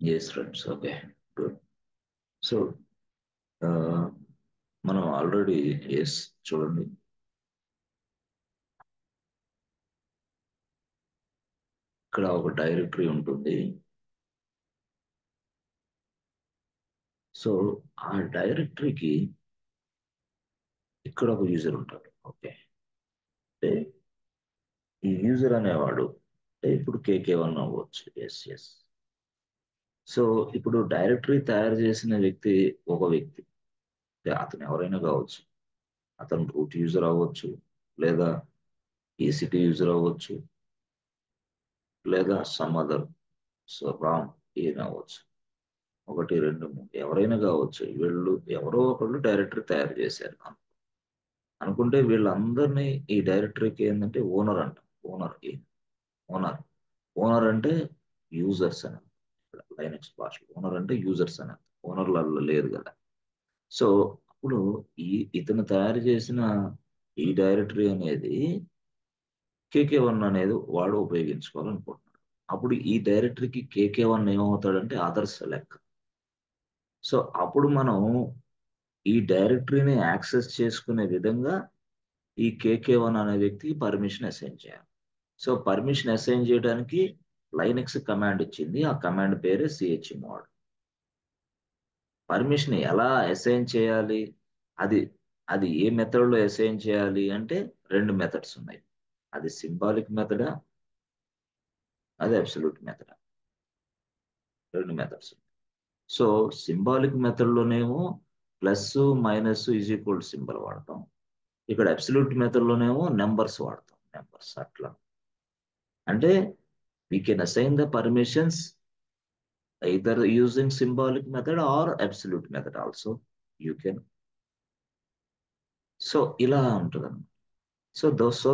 yes friends, okay, good. So మనం already yes చూడండి, ఇక్కడ ఒక డైరెక్టరీ ఉంటుంది. సో ఆ డైరెక్టరీకి ఇక్కడ ఒక యూజర్ ఉంటాడు. ఓకే, అంటే ఈ యూజర్ అనేవాడు ఇప్పుడు KK1 అవ్వచ్చు. Yes yes. సో ఇప్పుడు డైరెక్టరీ తయారు చేసిన వ్యక్తి ఒక వ్యక్తి, అంటే అతను ఎవరైనా కావచ్చు. అతను రూట్ యూజర్ అవ్వచ్చు, లేదా EC2 యూజర్ అవ్వచ్చు, లేదా సమ్ అదర్, సో రామ్ ఈయన అవ్వచ్చు. 1, 2, 3 ఎవరైనా కావచ్చు. వీళ్ళు ఎవరో ఒకళ్ళు డైరెక్టరీ తయారు చేశారు అనుకుంటే వీళ్ళందరినీ ఈ డైరెక్టరీకి ఏంటంటే ఓనర్ అంట. ఓనర్ ఓనర్ ఓనర్ అంటే యూజర్స్ అని. లైనక్స్ భాషలో ఓనర్ అంటే యూజర్స్ అని. ఓనర్లలో లేదు కదా. సో అప్పుడు ఈ ఇతను తయారు చేసిన ఈ డైరెక్టరీ అనేది KK1 అనేది వాడు ఉపయోగించుకోవాలనుకుంటున్నాడు. అప్పుడు ఈ డైరెక్టరీకి KK1 ఏమవుతాడంటే అదర్స్ లెక్క. సో అప్పుడు మనం ఈ డైరెక్టరీని యాక్సెస్ చేసుకునే విధంగా ఈ KK1 అనే వ్యక్తికి పర్మిషన్ అసైన్ చేయాలి. సో పర్మిషన్ అసైన్ చేయడానికి లైనక్స్ కమాండ్ ఇచ్చింది. ఆ కమాండ్ పేరే chmod. పర్మిషన్ ఎలా అసైన్ చేయాలి, అది అది ఏ మెథడ్లో అసైన్ చేయాలి అంటే 2 మెథడ్స్ ఉన్నాయి. అది సింబాలిక్ మెథడా, అది అబ్సల్యూట్ మెథడా. 2 మెథడ్స్. సో సింబాలిక్ మెథడ్లోనేమో plus minus is equal symbol వాడతాం. ఇక్కడ అబ్సల్యూట్ మెథడ్లోనేమో నెంబర్స్ వాడతాం. నెంబర్స్ అట్లా. అంటే we can assign the permissions either using symbolic method or absolute method also you can. So ఇలా ఉంటుంది. So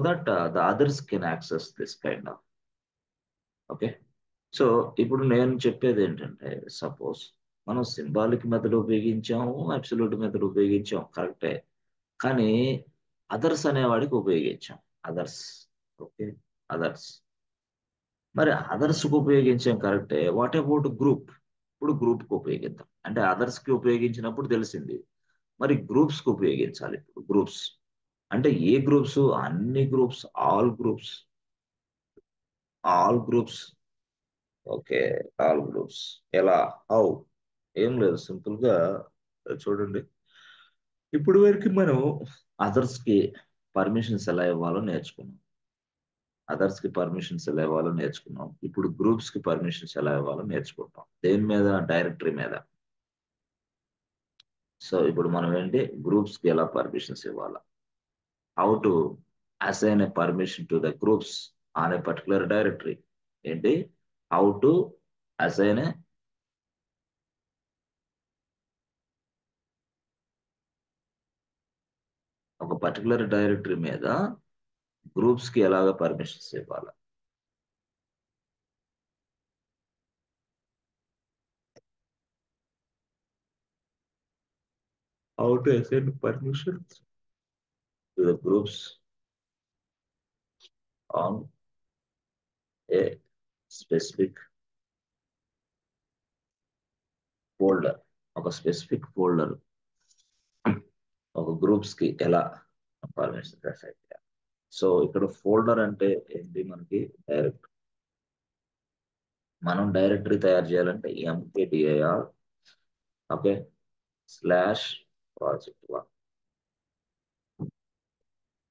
that the others can access this kind of. Okay. So ఇప్పుడు నేను చెప్పేది ఏంటంటే, సపోజ్ మనం సింబాలిక్ మెథడ్ ఉపయోగించాము, అబ్సల్యూట్ మెథడ్ ఉపయోగించాం, కరెక్టే. కానీ అదర్స్ అనేవాడికి ఉపయోగించాం. అదర్స్. Okay, others. మరి అదర్స్కి ఉపయోగించాం, కరెక్టే. What about group? ఇప్పుడు గ్రూప్కి ఉపయోగిద్దాం. అంటే అదర్స్కి ఉపయోగించినప్పుడు తెలిసింది, మరి గ్రూప్స్కి ఉపయోగించాలి. ఇప్పుడు గ్రూప్స్ అంటే ఏ గ్రూప్స్? అన్ని groups, all groups. All groups. Okay, all groups. ఎలా? హౌ? ఏం లేదు, సింపుల్ గా చూడండి. ఇప్పుడు వరకు మనం అదర్స్ కి పర్మిషన్స్ ఎలా ఇవ్వాలో నేర్చుకున్నాం. అదర్స్ కి పర్మిషన్స్ ఎలా ఇవ్వాలో నేర్చుకున్నాం. ఇప్పుడు గ్రూప్స్ కి పర్మిషన్స్ ఎలా ఇవ్వాలో నేర్చుకుంటాం. దేని మీద? డైరెక్టరీ మీద. సో ఇప్పుడు మనం ఏంటి, గ్రూప్స్ కి ఎలా పర్మిషన్స్ ఇవ్వాలా, how to assign a permission to the groups on a particular directory. ఏంటి, హౌ టు అసైన్ ఎ ఒక పర్టికులర్ డైరెక్టరీ మీద గ్రూప్స్ కి ఎలాగ పర్మిషన్స్ ఇవ్వాలి. How to assign permissions to the groups on a specific folder. ఒక specific folder ఒక groups కి ఎలా పర్మిషన్స్ అసైన్ చేయాలి. సో ఇక్కడ ఫోల్డర్ అంటే ఏంటి, మనకి డైరెక్ట్ మనం డైరెక్టరీ తయారు చేయాలంటే mkdir okay /project1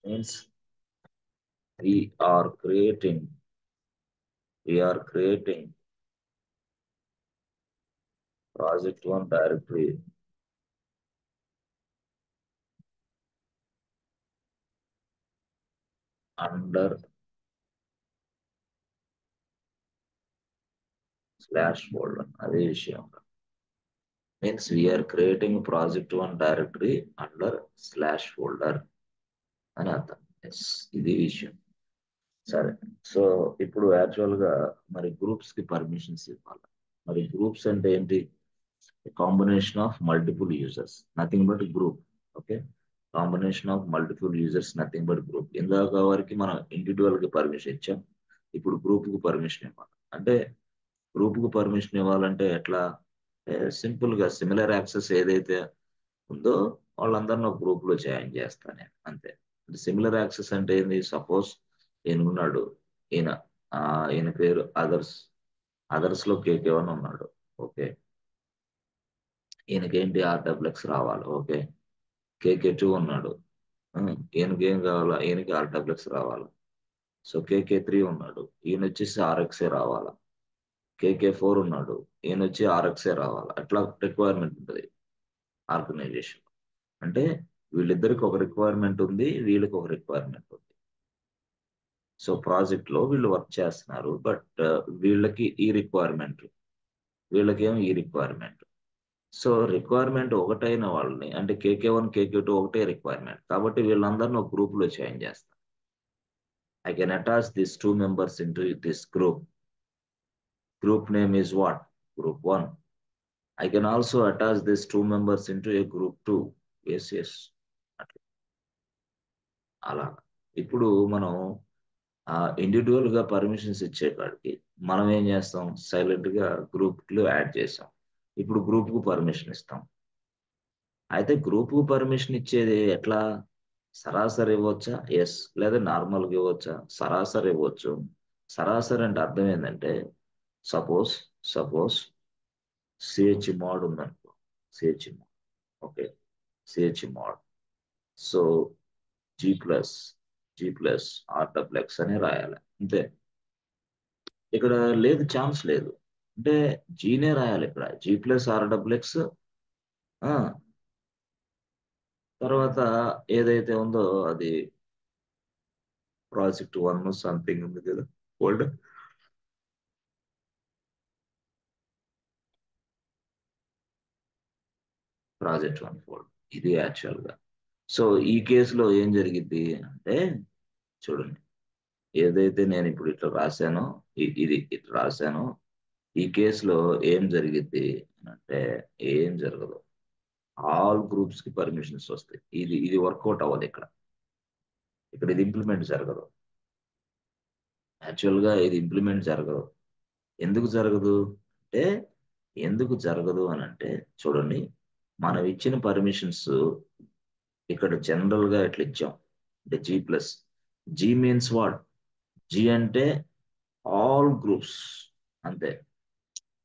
means we are creating project1 directory under /folder. అదే విషయం. Means we are creating project1 directory under /folder అని అర్థం. ఎస్, ఇది విషయం. సరే. సో ఇప్పుడు యాక్చువల్ గా మరి గ్రూప్స్ కి పర్మిషన్స్ ఇవ్వాలి. మరి గ్రూప్స్ అంటే ఏంటి? Combination of multiple users, nothing but group. Okay, combination of multiple users, nothing but group. ఇందాక వరకు మనం ఇండివిజువల్ కి పర్మిషన్ ఇచ్చాం, ఇప్పుడు గ్రూప్ కి పర్మిషన్ ఇవ్వాలి. అంటే గ్రూప్ కు పర్మిషన్ ఇవ్వాలంటే ఎట్లా? సింపుల్ గా సిమిలర్ యాక్సెస్ ఏదైతే ఉందో వాళ్ళందరినీ ఒక గ్రూప్ లో జాయిన్ చేస్తాను నేను అంతే. సిమిలర్ యాక్సెస్ అంటే ఏంది? సపోజ్ ఈయన ఉన్నాడు, ఈయన ఆ, ఈయన పేరు అదర్స్. అదర్స్ లో కేకే1 ఉన్నాడు. ఓకే, ఈయనకేంటి ఆర్డబ్ల్యూఎక్స్ రావాలి. ఓకే, కేకే2 ఉన్నాడు. ఈయనకి ఏం కావాలా? ఈయనకి ఆర్డబ్ల్యూఎక్స్ రావాలి. సో కేకే3 ఉన్నాడు, ఈయన వచ్చేసి ఆర్ఎక్సే రావాలా. కేకే4 ఉన్నాడు, ఈయన వచ్చి ఆర్ఎక్సే రావాలా. అట్లా రిక్వైర్మెంట్ ఉంటుంది ఆర్గనైజేషన్. అంటే వీళ్ళిద్దరికి ఒక రిక్వైర్మెంట్ ఉంది, వీళ్ళకి ఒక రిక్వైర్మెంట్ ఉంది. సో ప్రాజెక్ట్ లో వీళ్ళు వర్క్ చేస్తున్నారు, బట్ వీళ్ళకి ఈ రిక్వైర్మెంట్, వీళ్ళకేమో ఈ రిక్వైర్మెంట్. సో రిక్వైర్మెంట్ ఒకటైన వాళ్ళని, అంటే కేకే1 కేకే2 ఒకటే రిక్వైర్మెంట్ కాబట్టి వీళ్ళందరినీ ఒక గ్రూప్ లో జాయిన్ చేస్తాను. I can attach these two members into this group. Group name is what? Group 1. I can also attach these two members into a group 2. Yes, yes. అట్లా. అలా ఇప్పుడు మనం ఇండివిజువల్ గా పర్మిషన్స్ ఇచ్చే కాడికి మనం ఏం చేస్తాం? సైలెంట్ గా గ్రూప్ లో యాడ్ చేసాం. ఇప్పుడు గ్రూప్ కు పర్మిషన్ ఇస్తాం. అయితే గ్రూప్ కు పర్మిషన్ ఇచ్చేది ఎట్లా? సరాసరి ఇవ్వచ్చా? ఎస్. లేదా నార్మల్గా ఇవ్వచ్చా? సరాసరి ఇవ్వచ్చు. సరాసరి అంటే అర్థం ఏంటంటే, సపోజ్ సపోజ్ సిహెచ్ మోడ్ ఉందనుకో. CH mod. Okay, CH mod. So G plus RWX అని రాయాలి అంతే. ఇక్కడ లేదు, ఛాన్స్ లేదు. అంటే జీనే రాయాలి ఇక్కడ, జీ+ఆర్డబ్ల్యూఎక్స్. తర్వాత ఏదైతే ఉందో అది ప్రాజెక్ట్ 1 సంథింగ్ ఉంది కదా, ఓల్డ్ ప్రాజెక్ట్ 1 ఫోల్డ్. ఇది యాక్చువల్ గా. సో ఈ కేసులో ఏం జరిగింది అంటే, చూడండి, ఏదైతే నేను ఇప్పుడు ఇట్లా రాశానో, ఇది ఇట్లా రాశానో, ఈ కేసులో ఏం జరిగింది అంటే ఏం జరగదు. ఆల్ గ్రూప్స్ కి పర్మిషన్స్ వస్తాయి. ఇది వర్కౌట్ అవ్వదు ఇక్కడ. ఇక్కడ ఇది ఇంప్లిమెంట్ జరగదు. యాక్చువల్ గా ఇది ఇంప్లిమెంట్ జరగదు. ఎందుకు జరగదు అంటే, ఎందుకు జరగదు అని అంటే, చూడండి, మనం ఇచ్చిన పర్మిషన్స్ ఇక్కడ జనరల్ గా ఇట్లా ఇచ్చాం. అంటే G+. G means what? G అంటే ఆల్ గ్రూప్స్, అంతే.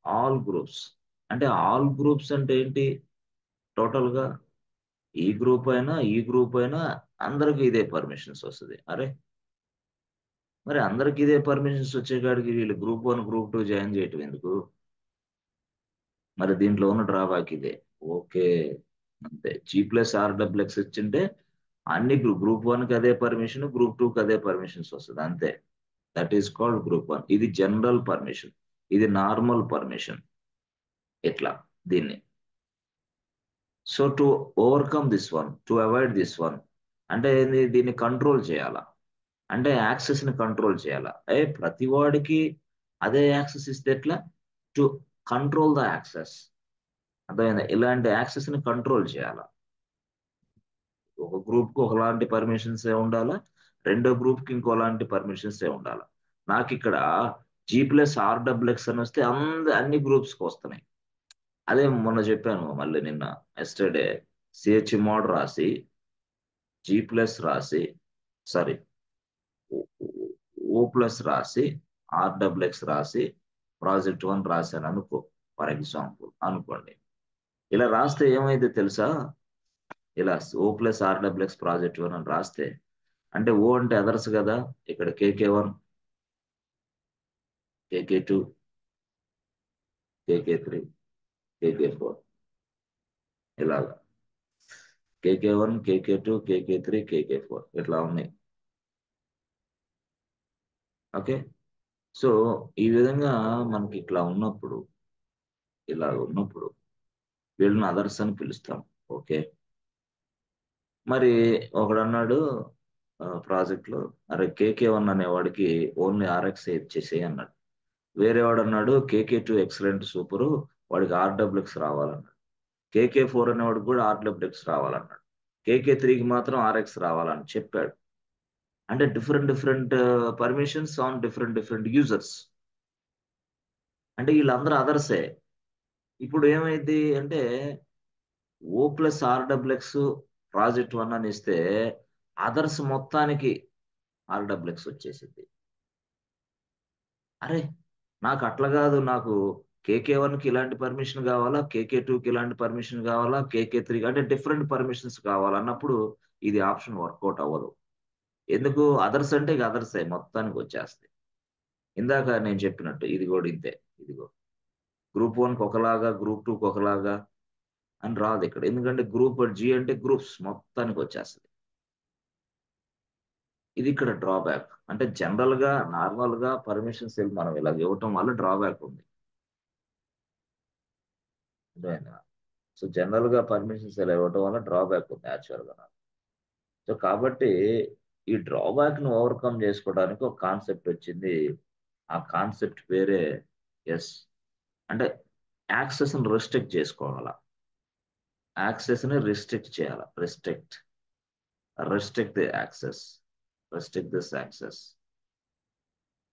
ఆల్ గ్రూప్స్ అంటే ఆల్ గ్రూప్స్ అంటే ఏంటి? టోటల్ గా ఈ గ్రూప్ అయినా అందరికి ఇదే పర్మిషన్స్ వస్తుంది. అరే, మరి అందరికి ఇదే పర్మిషన్స్ వచ్చేకాడికి వీళ్ళు గ్రూప్ 1 గ్రూప్ 2 జాయిన్ చేయటం ఎందుకు? మరి దీంట్లో ఉన్న డ్రాబ్యాక్ ఇదే. ఓకే, అంతే. జీ+ఆర్డబ్ల్యూఎక్స్ ఇచ్చింటే అన్ని గ్రూప్ 1కి అదే పర్మిషన్, గ్రూప్ 2కి అదే పర్మిషన్స్ వస్తుంది అంతే. That is called group 1. ఇది జనరల్ పర్మిషన్, ఇది నార్మల్ పర్మిషన్. ఇట్లా దీన్ని. So to overcome this one, to avoid this one, అంటే దీన్ని కంట్రోల్ చేయాలా? అంటే యాక్సెస్ ని కంట్రోల్ చేయాలా? ప్రతి వాడికి అదే యాక్సెస్ ఇస్తే ఎట్లా? To control the access. అర్థమైందా? ఇలాంటి యాక్సెస్ ని కంట్రోల్ చేయాలా? ఒక గ్రూప్ కు ఒకలాంటి పర్మిషన్స్ ఏ ఉండాలా, రెండో గ్రూప్ కి ఇంకోలాంటి పర్మిషన్స్ ఏ ఉండాలా. నాకు ఇక్కడ జీ+ఆర్డబ్ల్యూఎక్స్ అని వస్తే అన్ని గ్రూప్స్ కి వస్తున్నాయి. అదే మొన్న చెప్పాను, మళ్ళీ నిన్న ఎస్టర్డే సిహెచ్ మోడ్ రాసి, జీ+ రాసి, సారీ, ఓ+ రాసి, ఆర్డబ్ల్యూఎక్స్ రాసి, ప్రాజెక్ట్ 1 రాశాను అనుకో, ఫర్ ఎగ్జాంపుల్ అనుకోండి. ఇలా రాస్తే ఏమైంది తెలుసా? ఇలా ఓ+ఆర్డబ్ల్యూఎక్స్ ప్రాజెక్ట్ 1 అని రాస్తే, అంటే ఓ అంటే అదర్స్ కదా, ఇక్కడ కేకే1, కేకే2, కేకే3, కేకే4, ఇలాగా కేకే1, కేకే2, కేకే3, కేకే4 ఇట్లా ఉన్నాయి. ఓకే, సో ఈ విధంగా మనకి ఇలా ఉన్నప్పుడు వీళ్ళని అదర్స్ అని పిలుస్తాం. ఓకే, మరి ఒకడన్నాడు ప్రాజెక్ట్ లో, అరే కేకే1 అనేవాడికి ఓన్లీ ఆర్ఎక్స్ ఇచ్చేసేయి అన్నాడు. వేరేవాడు అన్నాడు కేకే2 ఎక్సలెంట్ సూపరు, వాడికి ఆర్డబ్ల్యూఎక్స్ రావాలన్నాడు. కేకే4 అనేవాడికి కూడా ఆర్డబ్ల్యూఎక్స్ రావాలన్నాడు. కేకే3కి మాత్రం ఆర్ఎక్స్ రావాలని చెప్పాడు. అంటే different different permissions on different different users. అంటే వీళ్ళందరూ అదర్సే. ఇప్పుడు ఏమైంది అంటే ఓ ప్లస్ ఆర్డబ్ల్యూఎక్స్ ప్రాజెక్ట్ వన్ అని ఇస్తే అదర్స్ మొత్తానికి ఆర్డబ్ల్యూఎక్స్ వచ్చేసింది. అరే నాకు అట్లా కాదు, నాకు కేకే వన్కి ఇలాంటి పర్మిషన్ కావాలా, కేకే టూకి ఇలాంటి పర్మిషన్ కావాలా, కేకే త్రీ అంటే డిఫరెంట్ పర్మిషన్స్ కావాలన్నప్పుడు ఇది ఆప్షన్ వర్కౌట్ అవ్వదు. ఎందుకు అదర్స్ అంటే ఇక అదర్సే మొత్తానికి వచ్చేస్తాయి. ఇందాక నేను చెప్పినట్టు ఇది కూడా ఇంతే. ఇదిగో గ్రూప్ వన్కి ఒకలాగా, గ్రూప్ టూకి ఒకలాగా అని రాదు ఇక్కడ. ఎందుకంటే గ్రూప్ జీ అంటే గ్రూప్స్ మొత్తానికి వచ్చేస్తుంది. ఇది ఇక్కడ డ్రాబ్యాక్. అంటే జనరల్ గా నార్మల్ గా పర్మిషన్స్ మనం ఇలా ఇవ్వటం వల్ల డ్రాబ్యాక్ ఉంది. అర్థమైందా? సో జనరల్ గా పర్మిషన్స్ ఇలా ఇవ్వటం వల్ల డ్రాబ్యాక్ ఉంది యాక్చువల్ గా. సో కాబట్టి ఈ డ్రాబ్యాక్ ను ఓవర్కమ్ చేసుకోవడానికి ఒక కాన్సెప్ట్ వచ్చింది. ఆ కాన్సెప్ట్ పేరే ఎస్. అంటే యాక్సెస్ ని రెస్ట్రిక్ట్ చేసుకోవాలా, యాక్సెస్ ని రిస్ట్రిక్ట్ చేయాలా, restrict the access, restrict this access.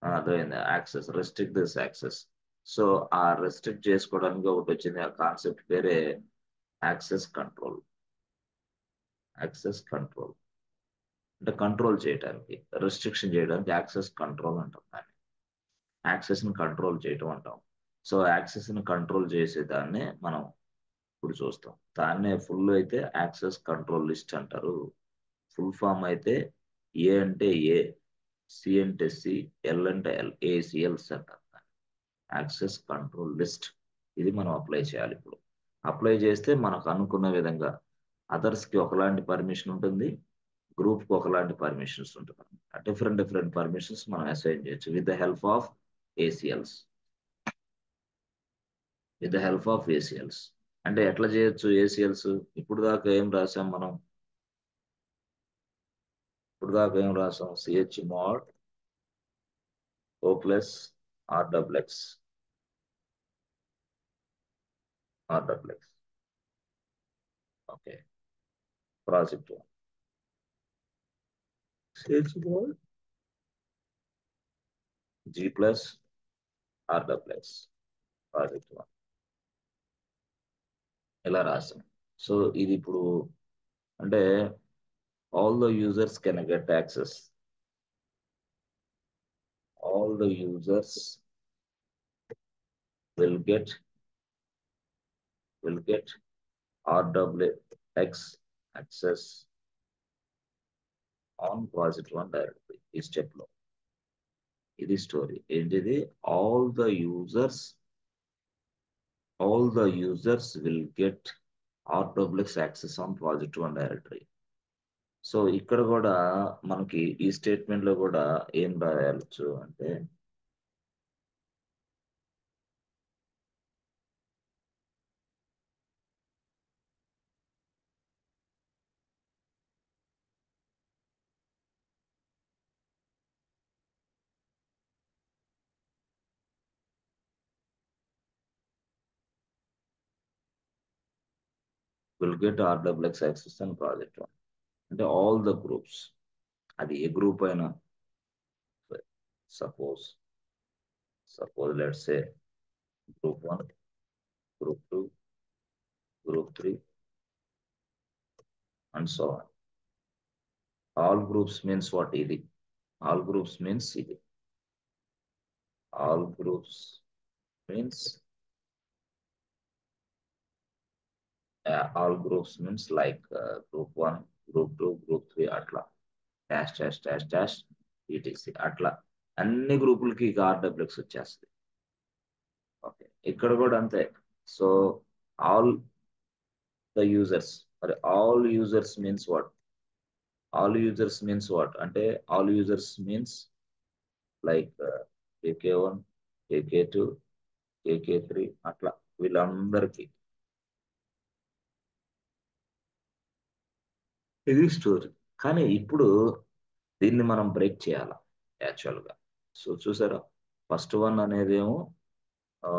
అర్థమైంది? Access, restrict this access. So ఆ రెస్ట్రిక్ట్ చేసుకోవడానికి ఒకటి వచ్చింది. ఆ కాన్సెప్ట్ పేరే యాక్సెస్ కంట్రోల్. యాక్సెస్ కంట్రోల్ అంటే కంట్రోల్ చేయడానికి, రెస్ట్రిక్షన్ చేయడానికి యాక్సెస్ కంట్రోల్ అంటాం దాన్ని. యాక్సెస్ ని కంట్రోల్ చేయటం అంటాం. సో యాక్సెస్ ని కంట్రోల్ చేసేదాన్నే మనం ఇప్పుడు చూస్తాం. దాన్నే ఫుల్ అయితే యాక్సెస్ కంట్రోల్ లిస్ట్ అంటారు. ఫుల్ ఫామ్ అయితే ఏ అంటే ఏ, సి అంటే సి, ఎల్ అంటే ఎల్, ఏసిఎల్స్ అంటారు. Access control list. ఇది మనం అప్లై చేయాలి ఇప్పుడు. అప్లై చేస్తే మనకు అనుకున్న విధంగా అదర్స్ కి ఒకలాంటి పర్మిషన్ ఉంటుంది, గ్రూప్ కి ఒకలాంటి పర్మిషన్స్ ఉంటుంది. డిఫరెంట్ డిఫరెంట్ పర్మిషన్స్ మనం అసైన్ చేయొచ్చు with the help of ACLs. With the help of ACLs అంటే ఎట్లా చేయొచ్చు ఏసిఎల్స్? ఇప్పుడు దాకా ఏం రాసాం మనం? ఇప్పుడు దాకా ఏం రాసాం? CH mod O plus RWX, RWX. Okay. Project CH mode G plus RWX project one ఇలా రాసాం. సో ఇది ఇప్పుడు అంటే all the users can get access, all the users will get will get RWX access on project one directory. ఈ step లో ఇది story ఏంటిది? all the users will get RWX access on project one directory. So ఇక్కడ కూడా మనకి ఈ statement లో కూడా ఏం రాయవచ్చు అంటే will get RWX access on project one. అంటే ఆల్ ద గ్రూప్స్, అది ఏ గ్రూప్ అయినా. Suppose let's say group one, group two, group 3 and so on. All groups means what? Idi. All groups means idi. All groups means all groups means like group 1, group 2, group 3 atla. Dash dash dash dash etc. అట్లా అన్ని గ్రూపులకి ఇక ఆర్డబ్ల్యూఎక్స్ వచ్చేస్తుంది. Okay ఇక్కడ కూడా అంతే. So all the users, మరి all users means what? All users means what అంటే all users means like కేకే1, కేకే2, కేకే3 అట్లా వీళ్ళందరికీ. ఇది స్టోరీ. కానీ ఇప్పుడు దీన్ని మనం బ్రేక్ చేయాలి యాక్చువల్గా. సో చూసారా, ఫస్ట్ వన్ అనేదేమో ఆ,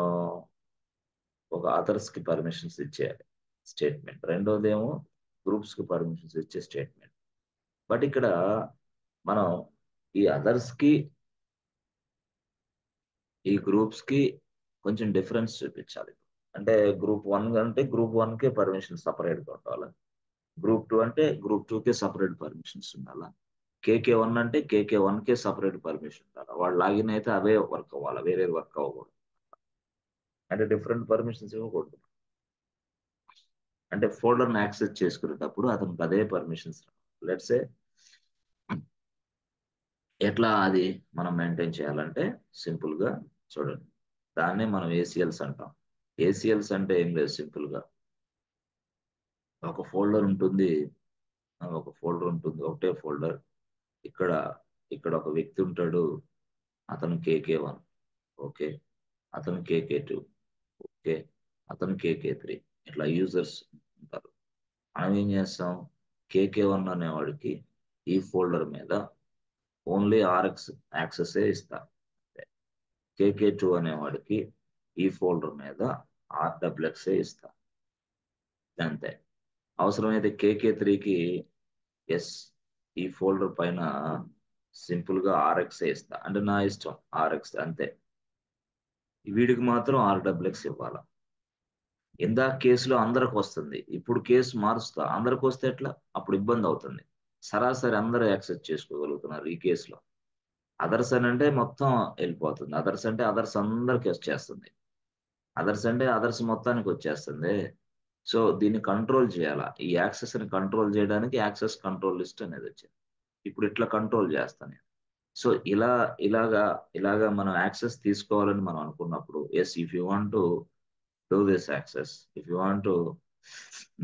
ఒక అదర్స్ కి పర్మిషన్స్ ఇచ్చే స్టేట్మెంట్, రెండోదేమో గ్రూప్స్ కి పర్మిషన్స్ ఇచ్చే స్టేట్మెంట్. బట్ ఇక్కడ మనం ఈ అదర్స్ కి, ఈ గ్రూప్స్ కి కొంచెం డిఫరెన్స్ చూపించాలి. అంటే గ్రూప్ 1 అంటే గ్రూప్ 1కే పర్మిషన్ సపరేట్‌గా ఉండాలి. గ్రూప్ 2 అంటే గ్రూప్ 2కే సపరేట్ పర్మిషన్స్ ఉండాలా. కేకే 1 అంటే కేకే 1కే సపరేట్ పర్మిషన్ ఉండాలా. వాడు లాగిన్ అయితే అవే వర్క్ అవ్వాలా. వేరేది వర్క్ అవ్వకూడదు. అంటే డిఫరెంట్ పర్మిషన్స్ ఇవ్వకూడదు. అంటే ఫోల్డర్‌ని యాక్సెస్ చేసుకునేటప్పుడు అతనికి అదే పర్మిషన్స్. లెట్స్ సే ఎట్లా అది మనం మెయింటైన్ చేయాలంటే సింపుల్‌గా చూడండి. దాన్నే మనం ఏసీఎల్స్ అంటాం. ఏసీఎల్స్ అంటే ఏం లేదు సింపుల్‌గా. ఒక ఫోల్డర్ ఉంటుంది. ఒక ఫోల్డర్ ఉంటుంది. ఒకటే ఫోల్డర్. ఇక్కడ, ఇక్కడ ఒక వ్యక్తి ఉంటాడు. అతను కేకే 1 ఓకే. అతను కేకే 2 ఓకే. అతను కేకే 3 ఇట్లా యూజర్స్ ఉంటారు. మనం ఏం చేస్తాం కేకే 1 అనేవాడికి ఈ ఫోల్డర్ మీద ఓన్లీ ఆర్ఎక్స్ యాక్సెసే ఇస్తా. కేకే 2 అనేవాడికి ఈ ఫోల్డర్ మీద ఆర్డబ్ల్యూఎక్సే ఇస్తా. అంతే. అవసరమైతే కేకే 3కి ఎస్ ఈ ఫోల్డర్ పైన సింపుల్‌గా ఆర్ఎక్సే ఇస్తా. అంటే నా ఇష్టం ఆర్ఎక్స్ అంతే. వీడికి మాత్రం ఆర్డబ్ల్యూఎక్స్ ఇవ్వాలా. ఇందాక కేసులో అందరికొస్తుంది. ఇప్పుడు కేసు మారుస్తా. అందరికొస్తే ఎట్లా? అప్పుడు ఇబ్బందవుతుంది. సరాసరి అందరూ యాక్సెస్ చేసుకోగలుగుతున్నారు ఈ కేసులో. అదర్స్ అనంటే మొత్తం ఎళ్ళిపోతుంది. అదర్స్ అంటే అదర్స్ అందరికి వచ్చేస్తుంది. అదర్స్ అంటే అదర్స్ మొత్తానికొచ్చేస్తుంది. సో, దీన్ని కంట్రోల్ చేయాలా. ఈ యాక్సెస్‌ని కంట్రోల్ చేయడానికి యాక్సెస్ కంట్రోల్ లిస్ట్ అనేదొచ్చింది. ఇప్పుడు ఇట్లా కంట్రోల్ చేస్తా నేను. సో, ఇలాగా మనం యాక్సెస్ తీసుకోవాలని మనం అనుకున్నప్పుడు yes if you want to do this access, if you want to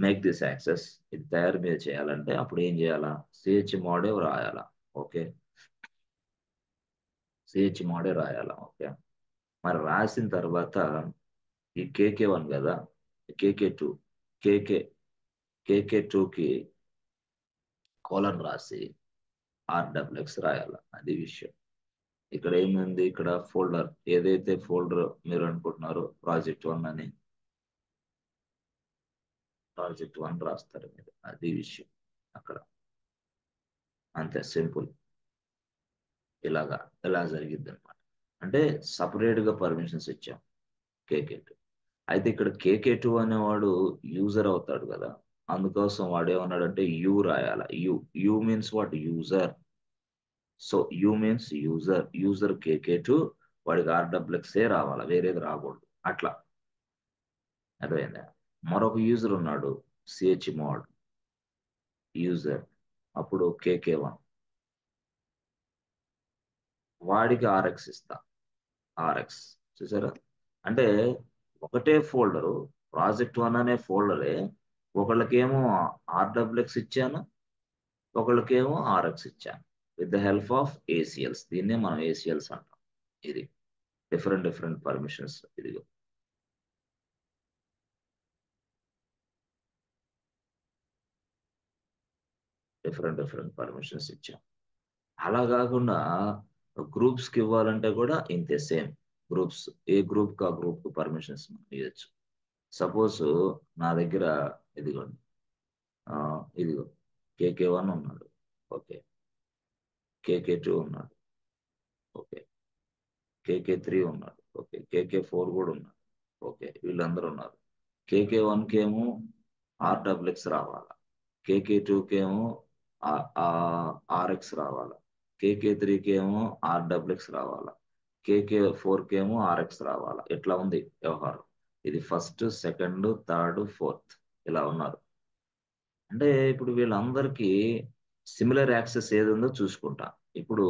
make this access ఇది తయారు మీద చేయాలంటే అప్పుడు ఏం చేయాలా? చమోడే రాయాలా. ఓకే. చమోడే రాయాలా. ఓకే. మరి రాసిన తర్వాత ఈ కేకే 1 గదా! కేకే 2 కేకే కేకే 2కి కోలన్ రాసి ఆర్‌డబ్ల్యూఎక్స్ రాయాల. అది విషయం. ఇక్కడ ఏముంది ఇక్కడ ఫోల్డర్ ఏదైతే ఫోల్డర్ మీరు అనుకుంటున్నారో ప్రాజెక్ట్ 1 అని ప్రాజెక్ట్ 1 రాస్తారు మీరు. అది విషయం అక్కడ. అంతే సింపుల్. ఇలాగా ఇలా జరిగిద్దనమాట. అంటే సెపరేట్‌గా పర్మిషన్స్ ఇచ్చాం కేకే 2. అయితే ఇక్కడ కేకే 2 అనేవాడు యూజర్ అవుతాడు గదా! అందుకోసం వాడేమన్నాడంటే యూ రాయాల. U. U means what? User. So, U means user. User KK 2 వాడికి ఆర్‌డబ్ల్యూఎక్సే రావాలా. వేరేది రాకూడదు. అట్లా. అర్థమైందా? మరొక యూజర్ ఉన్నాడు. చమోడ్ యూజర్. అప్పుడు కేకే 1 వాడికి ఆర్ఎక్స్ ఇస్తా. ఆర్ఎక్స్ చూసారా? అంటే ఒకటే ఫోల్డరు ప్రాజెక్ట్ 1 అనే ఫోల్డరే ఒకళ్ళకేమో ఆర్‌డబ్ల్యూఎక్స్ ఇచ్చాను. ఒకళ్ళకేమో ఆర్ఎక్స్ ఇచ్చాను. With the help of ACLs. దీన్నే మనం ఏసీఎల్స్ అంటాం. ఇది. డిఫరెంట్ పర్మిషన్స్ ఇదిగో. డిఫరెంట్ పర్మిషన్స్ ఇచ్చాం. అలా గాకుండా గ్రూప్స్‌కి ఇవ్వాలంటే కూడా ఇంతే సేమ్. గ్రూప్స్. ఏ గ్రూప్‌కి ఆ గ్రూప్‌కి పర్మిషన్స్ మనం ఇయ్యొచ్చు. సపోజు నా దగ్గర ఇదిగోండి. ఇదిగో కేకే 1 ఉన్నాడు. ఓకే. కేకే 2 ఉన్నాడు. ఓకే. కేకే 3 ఉన్నాడు. ఓకే. కేకే 4 గూడా ఉన్నాడు. ఓకే. వీళ్ళందరూ ఉన్నారు. కేకే 1కేమో ఆర్‌డబ్ల్యూఎక్స్ రావాలా. కేకే 2కేమో ఆర్ఎక్స్ రావాలా. కేకే 3కేమో ఆర్‌డబ్ల్యూఎక్స్ రావాలా. కేకే 4కేమో ఆర్ఎక్స్ రావాలా. ఇట్లా ఉంది వ్యవహారం. ఇది ఫస్ట్, సెకండ్, థర్డ్, ఫోర్త్ ఇలా ఉన్నారు. అంటే ఇప్పుడు వీళ్ళందరికీ సిమిలర్ యాక్సెస్ ఏదుందో చూసుకుంటా. ఇప్పుడు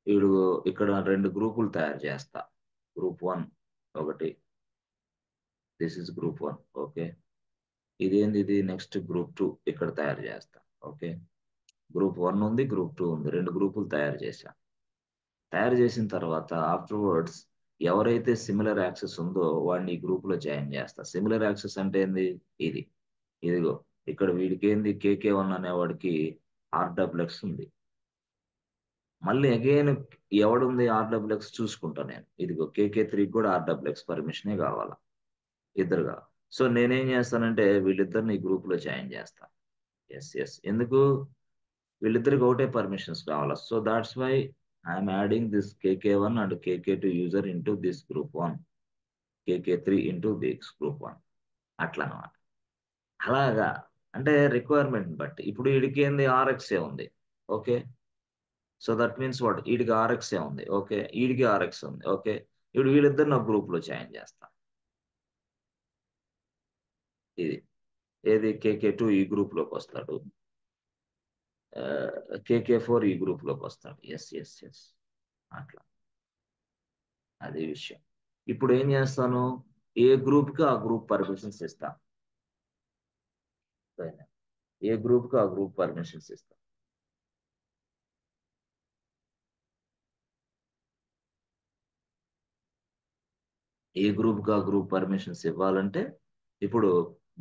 ఈడు ఇక్కడ 2 గ్రూపులు తయారు చేస్తా. గ్రూప్ 1 ఒకటి. This is group 1 okay. ఇదేందిది నెక్స్ట్ గ్రూప్ 2 ఇక్కడ తయారు చేస్తా. ఓకే. గ్రూప్ 1 ఉంది. గ్రూప్ 2 ఉంది. 2 గ్రూపులు తయారు చేశా. తయారు చేసిన తర్వాత ఆఫ్టర్‌వర్డ్స్ ఎవరైతే సిమిలర్ యాక్సెస్ ఉందో వాడిని ఈ గ్రూప్‌లో జాయిన్ చేస్తా. సిమిలర్ యాక్సెస్ అంటే ఏంది? ఇది. ఇదిగో ఇక్కడ వీడికేంది కేకే 1 అనేవాడికి ఆర్‌డబ్ల్యూఎక్స్ ఉంది. మళ్ళీ అగైన్ ఎవడుంది ఆర్‌డబ్ల్యూఎక్స్ చూసుకుంటా నేను. ఇదిగో కేకే 3కి కూడా ఆర్‌డబ్ల్యూఎక్స్ పర్మిషనే కావాలా. ఇద్దరుగా. సో, నేనేం చేస్తానంటే వీళ్ళిద్దరిని ఈ గ్రూప్‌లో జాయిన్ చేస్తా. యెస్. ఎందుకు? వీళ్ళిద్దరికి ఒకటే పర్మిషన్స్ కావాలా. So, that's why I am adding this KK 1 and KK 2 user into this group 1. KK3 into big's group 1 అట్లా అనమాట. అలాగా అంటే రిక్వైర్మెంట్ బట్టి ఇప్పుడు వీడికి ఏంది ఆర్ఎక్సే ఉంది. Okay. So that means what వీడికి ఆర్ఎక్సే ఉంది. ఓకే. వీడికి ఆర్ఎక్స్ ఉంది. ఓకే. ఇప్పుడు వీళ్ళిద్దరు నా గ్రూప్ లో జాయిన్ చేస్తా. ఇది ఏది KK2 ఈ గ్రూప్ లోకి వస్తాడు. KK4 ఈ గ్రూప్ లోకి వస్తాడు. ఎస్ ఎస్ ఎస్ అట్లా అదే విషయం. ఇప్పుడు ఏం చేస్తాను, ఏ గ్రూప్ కి ఆ గ్రూప్ పర్మిషన్స్ ఇస్తా. ఏ గ్రూప్ కి ఆ గ్రూప్ పర్మిషన్స్ ఇస్తా. ఏ గ్రూప్ కి ఆ గ్రూప్ పర్మిషన్స్ ఇవ్వాలంటే ఇప్పుడు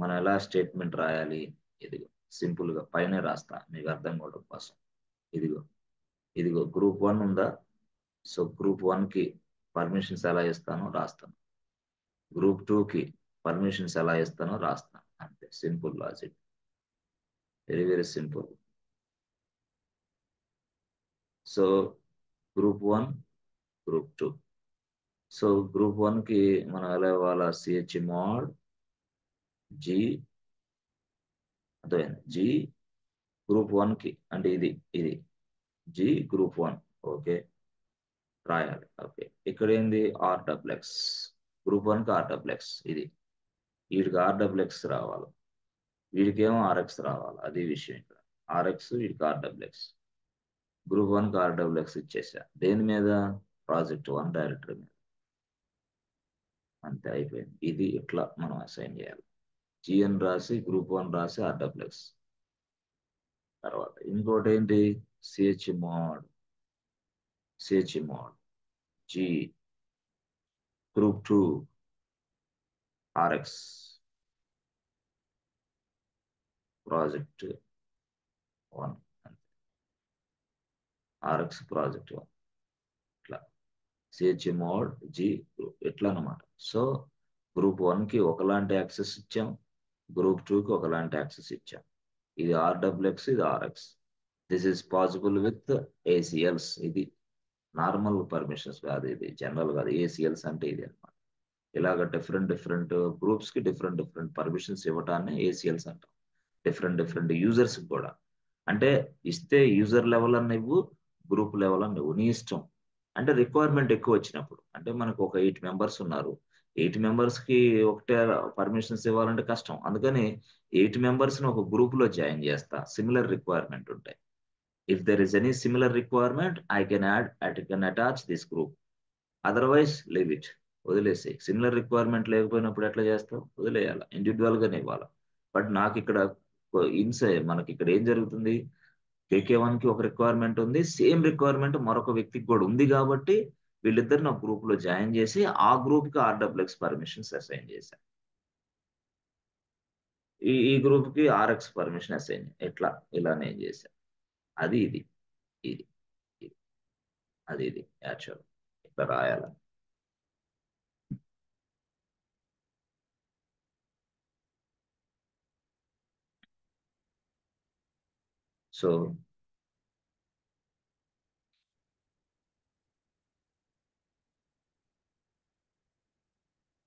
మనం ఎలా స్టేట్మెంట్ రాయాలి. ఇదిగో సింపుల్ గా పైన రాస్తా మీకు అర్థం కావడం కోసం. ఇదిగో ఇదిగో గ్రూప్ 1 ఉందా. సో గ్రూప్ 1 కి పర్మిషన్స్ ఎలా ఇస్తానో రాస్తాను. గ్రూప్ 2 కి పర్మిషన్స్ ఎలా ఇస్తానో రాస్తాను. అంతే simple logic. Very very simple. So group 1 group 2. So group 1 కి మనం ఎలా ఇవ్వాలా, సిహెచ్ మోడ్ జీ అర్థమైంది. జీ గ్రూప్ 1 కి అంటే ఇది జీ గ్రూప్ 1. ఓకే రాయాలి. ఓకే ఇక్కడ ఏంది ఆర్డబ్ల్యూఎక్స్. గ్రూప్ 1 కి ఆర్డబ్ల్యూఎక్స్ ఇది. వీడికి ఆర్డబ్ల్యూఎక్స్ రావాలి. వీడికేమో ఆర్ఎక్స్ రావాలి. అది విషయం ఇక్కడ. ఆర్ఎక్స్ వీడికి ఆర్డబ్ల్యూఎక్స్. గ్రూప్ 1 కి ఆర్డబ్ల్యూఎక్స్ ఇచ్చేసా. దేని మీద, ప్రాజెక్ట్ 1 డైరెక్టరీ మీద. అంతే అయిపోయింది. ఇది ఇట్లా మనం అసైన్ చేయాలి. జిఎన్ రాసి గ్రూప్ 1 రాసి ఆర్డబ్ల్యూఎక్స్. తర్వాత ఇంకోటి ఏంటి, CH mode G group 2 RX project 1. RX project 1 ఇట్లా సిహెచ్ మోడ్ జీ గ్రూప్ ఇట్లా అనమాట. సో గ్రూప్ 1 కి ఒకలాంటి యాక్సెస్ ఇచ్చాం, గ్రూప్ 2 కి ఒకలాంటి యాక్సెస్ ఇచ్చాం. ఇది ఆర్డబ్ల్యూఎక్స్, ఇది RX. This is possible with ACLs. ఇది నార్మల్ పర్మిషన్స్ కాదు, ఇది జనరల్ కాదు. ఏసీఎల్స్ అంటే ఇది అనమాట. ఇలాగ డిఫరెంట్ డిఫరెంట్ గ్రూప్స్ కి డిఫరెంట్ డిఫరెంట్ పర్మిషన్స్ ఇవ్వటాన్ని ఏసీఎల్స్ అంటాం. డిఫరెంట్ డిఫరెంట్ యూజర్స్ కూడా. అంటే ఇస్తే యూజర్ లెవెల్ అన్న ఇవ్వు, గ్రూప్ లెవెల్ అన్న ఇవ్వు, నీ ఇష్టం. అంటే రిక్వైర్మెంట్ ఎక్కువ వచ్చినప్పుడు, అంటే మనకు ఒక 8 మెంబర్స్ ఉన్నారు. 8 మెంబర్స్ కి ఒకటే పర్మిషన్స్ ఇవ్వాలంటే కష్టం. అందుకని 8 మెంబర్స్ ని ఒక గ్రూప్ లో జాయిన్ చేస్తా. సిమిలర్ రిక్వైర్మెంట్ ఉంటాయి. If there is any similar requirement I can attach this group. Otherwise leave it. వదిలేసి. సిమిలర్ రిక్వైర్మెంట్ లేకపోయినప్పుడు ఎట్లా చేస్తావు, వదిలేయాలి. ఇండివిజువల్ గానే ఇవ్వాలి. బట్ నాకు ఇక్కడ మనకి ఇక్కడ ఏం జరుగుతుంది, KK1 కి ఒక రిక్వైర్మెంట్ ఉంది, సేమ్ రిక్వైర్మెంట్ మరొక వ్యక్తికి కూడా ఉంది కాబట్టి వీళ్ళిద్దరు నా గ్రూప్ లో జాయిన్ చేసి ఆ గ్రూప్ కి ఆర్డబ్ల్యూఎక్స్ పర్మిషన్స్ అసైన్ చేశాను. ఈ గ్రూప్ కి ఆర్ఎక్స్ పర్మిషన్ అసైన్ ఎట్లా ఇలా నేను చేశాను. అది ఇది ఇది ఇది అది ఇది యాక్చువల్ ఇట్లా రాయాలి. So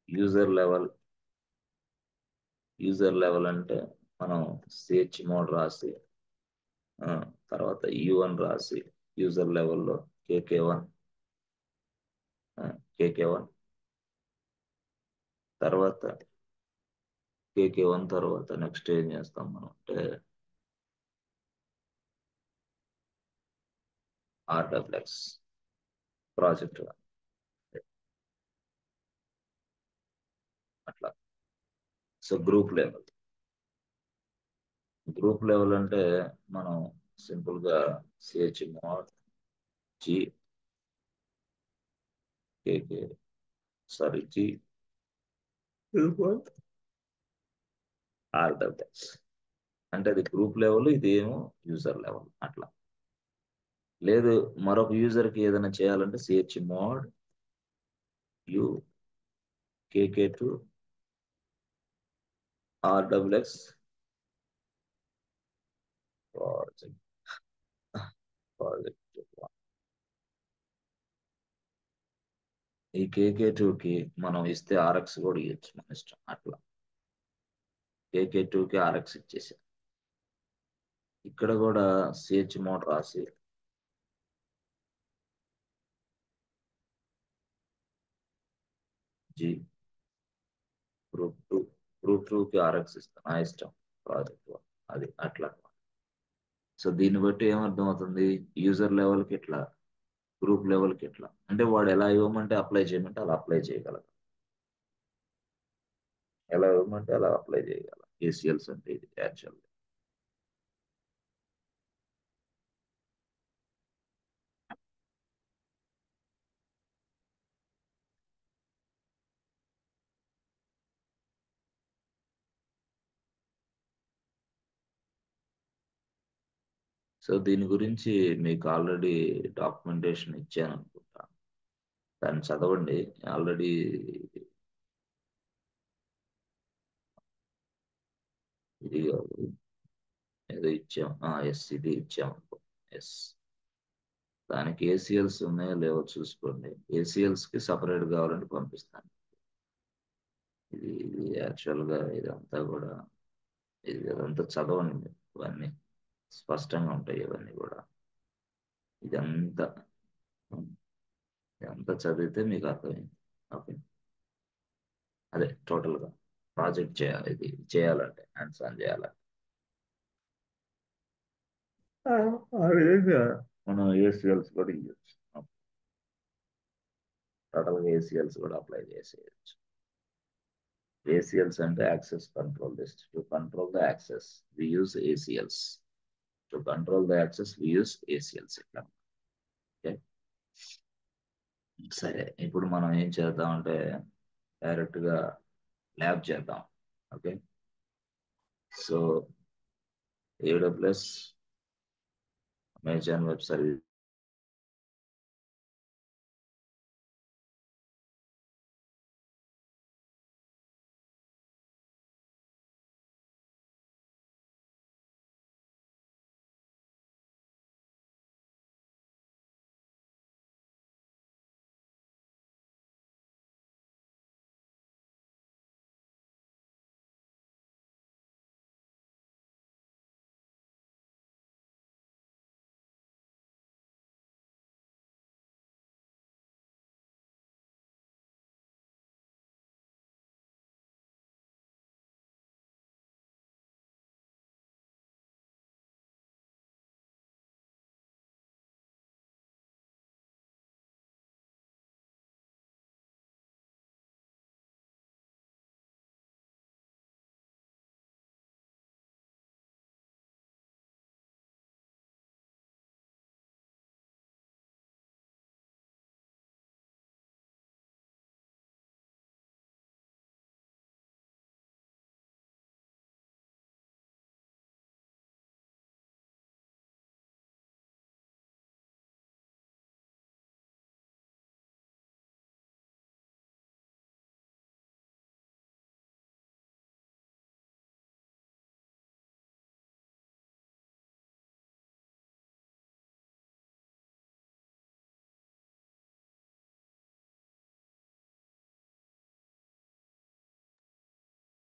user level user level అంటే మనం సిహెచ్ మోడ్ రాసి ఆ, తర్వాత U1 రాసి యూజర్ లెవెల్లో KK1 KK1 తర్వాత KK1 తర్వాత నెక్స్ట్ ఏం చేస్తాం మనం అంటే ఆర్డబ్ల్యూఎక్స్ ప్రాజెక్ట్ అట్లా. సో గ్రూప్ లెవెల్ అంటే మనం సింపుల్ గా సిహెచ్ మోడ్ జీ కేకే సారీ జీ ఆర్డబ్ల్యూఎక్స్ అంటే అది గ్రూప్ లెవెల్, ఇది ఏమో యూజర్ లెవెల్ అట్లా. లేదు మరొక యూజర్ కి ఏదైనా చేయాలంటే CH mod U KK2 RWX project project ఈ KK2కి మనం ఇస్తే RX కూడా ఇవ్వచ్చు మన ఇష్టం అట్లా. KK2కి RX ఇచ్చేసాం. ఇక్కడ కూడా CH మోడ్ రాసి G గ్రూప్ 2కి RX ఇస్తాను నా ఇష్టం ప్రాజెక్ట్. అది అట్లా. సో దీన్ని బట్టి ఏమర్థం అవుతుంది, యూజర్ లెవెల్కి ఎట్లా, గ్రూప్ లెవెల్కి ఎట్లా, అంటే వాడు ఎలా ఇవ్వమంటే అప్లై చేయమంటే అలా అప్లై చేయగలరు, ఎలా ఇవ్వమంటే అలా అప్లై చేయగలరు. ACLs అంటే ఇది యాక్చువల్. సో దీని గురించి మీకు ఆల్రెడీ డాక్యుమెంటేషన్ ఇచ్చాను అనుకుంటా, దాన్ని చదవండి. ఆల్రెడీ ఇది ఏదో ఇచ్చాం, ఎస్ ఇది ఇచ్చాం అనుకో. ఎస్, దానికి ACLs ఉన్నాయో లేవో చూసుకోండి. ACLsకి సపరేట్ కావాలంటే పంపిస్తాను. ఇది యాక్చువల్గా ఇదంతా కూడా, ఇది అదంతా చదవండి మీరు. ఇవన్నీ స్పష్టంగా ఉంటాయి ఇవన్నీ కూడా. ఇదంతా ఇదంతా చదివితే మీకు అర్థమైంది. ఓకే, అదే టోటల్గా ప్రాజెక్ట్ చేయాలి, ఇది చేయాలంటే హ్యాండ్స్ ఆన్ చేయాలంటే ఆ ఆ విధంగా మనం ACLs కూడా ఇవ్వచ్చు. టోటల్గా ACLs కూడా అప్లై చేసేయచ్చు. ACLs అంటే access control list. To control the access we use ACLs. To control the access we use ACLs. ఇట్లా. ఓకే, సరే. ఇప్పుడు మనం ఏం చేద్దామంటే డైరెక్ట్గా ల్యాబ్ చేద్దాం. Okay, so AWS Amazon web service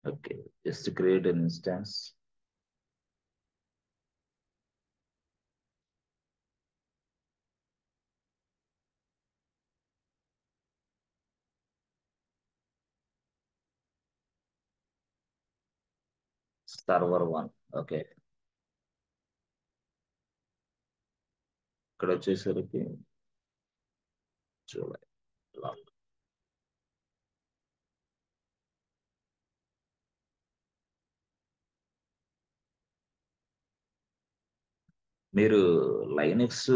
okay, just create an instance. Server 1. Okay, ఇక్కడ వచ్చేసరికి చూడాలి. మీరు లైనక్స్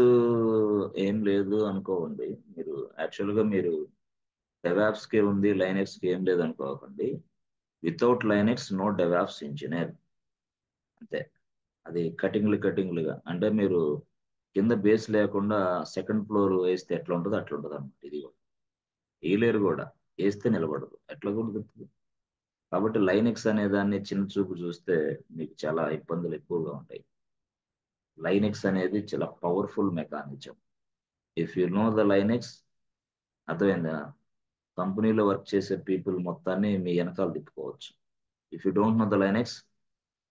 ఏం లేదు అనుకోకండి. మీరు యాక్చువల్గా మీరు డెవాప్స్కి ఉంది, లైనక్స్కి ఏం లేదు అనుకోకండి. Without Linux no DevOps engineer. అంతే. అది కటింగ్లుగా అంటే మీరు కింద బేస్ లేకుండా సెకండ్ ఫ్లోర్ వేస్తే ఎట్లా ఉంటుందో అట్లా ఉంటుంది అనమాట. ఇది కూడా వేయలేరు కూడా, వేస్తే నిలబడదు, ఎట్లా కుదురుతుంది. కాబట్టి లైనక్స్ అనే దాన్ని చిన్న చూపు చూస్తే మీకు చాలా ఇబ్బందులు ఎక్కువగా ఉంటాయి. లైనక్స్ అనేది చాలా powerful mechanism. If you know the Linux, అర్థమైందా, కంపెనీలో వర్క్ చేసే పీపుల్ మొత్తాన్ని మీ వెనకాల తిప్పుకోవచ్చు. If you don't know the Linux,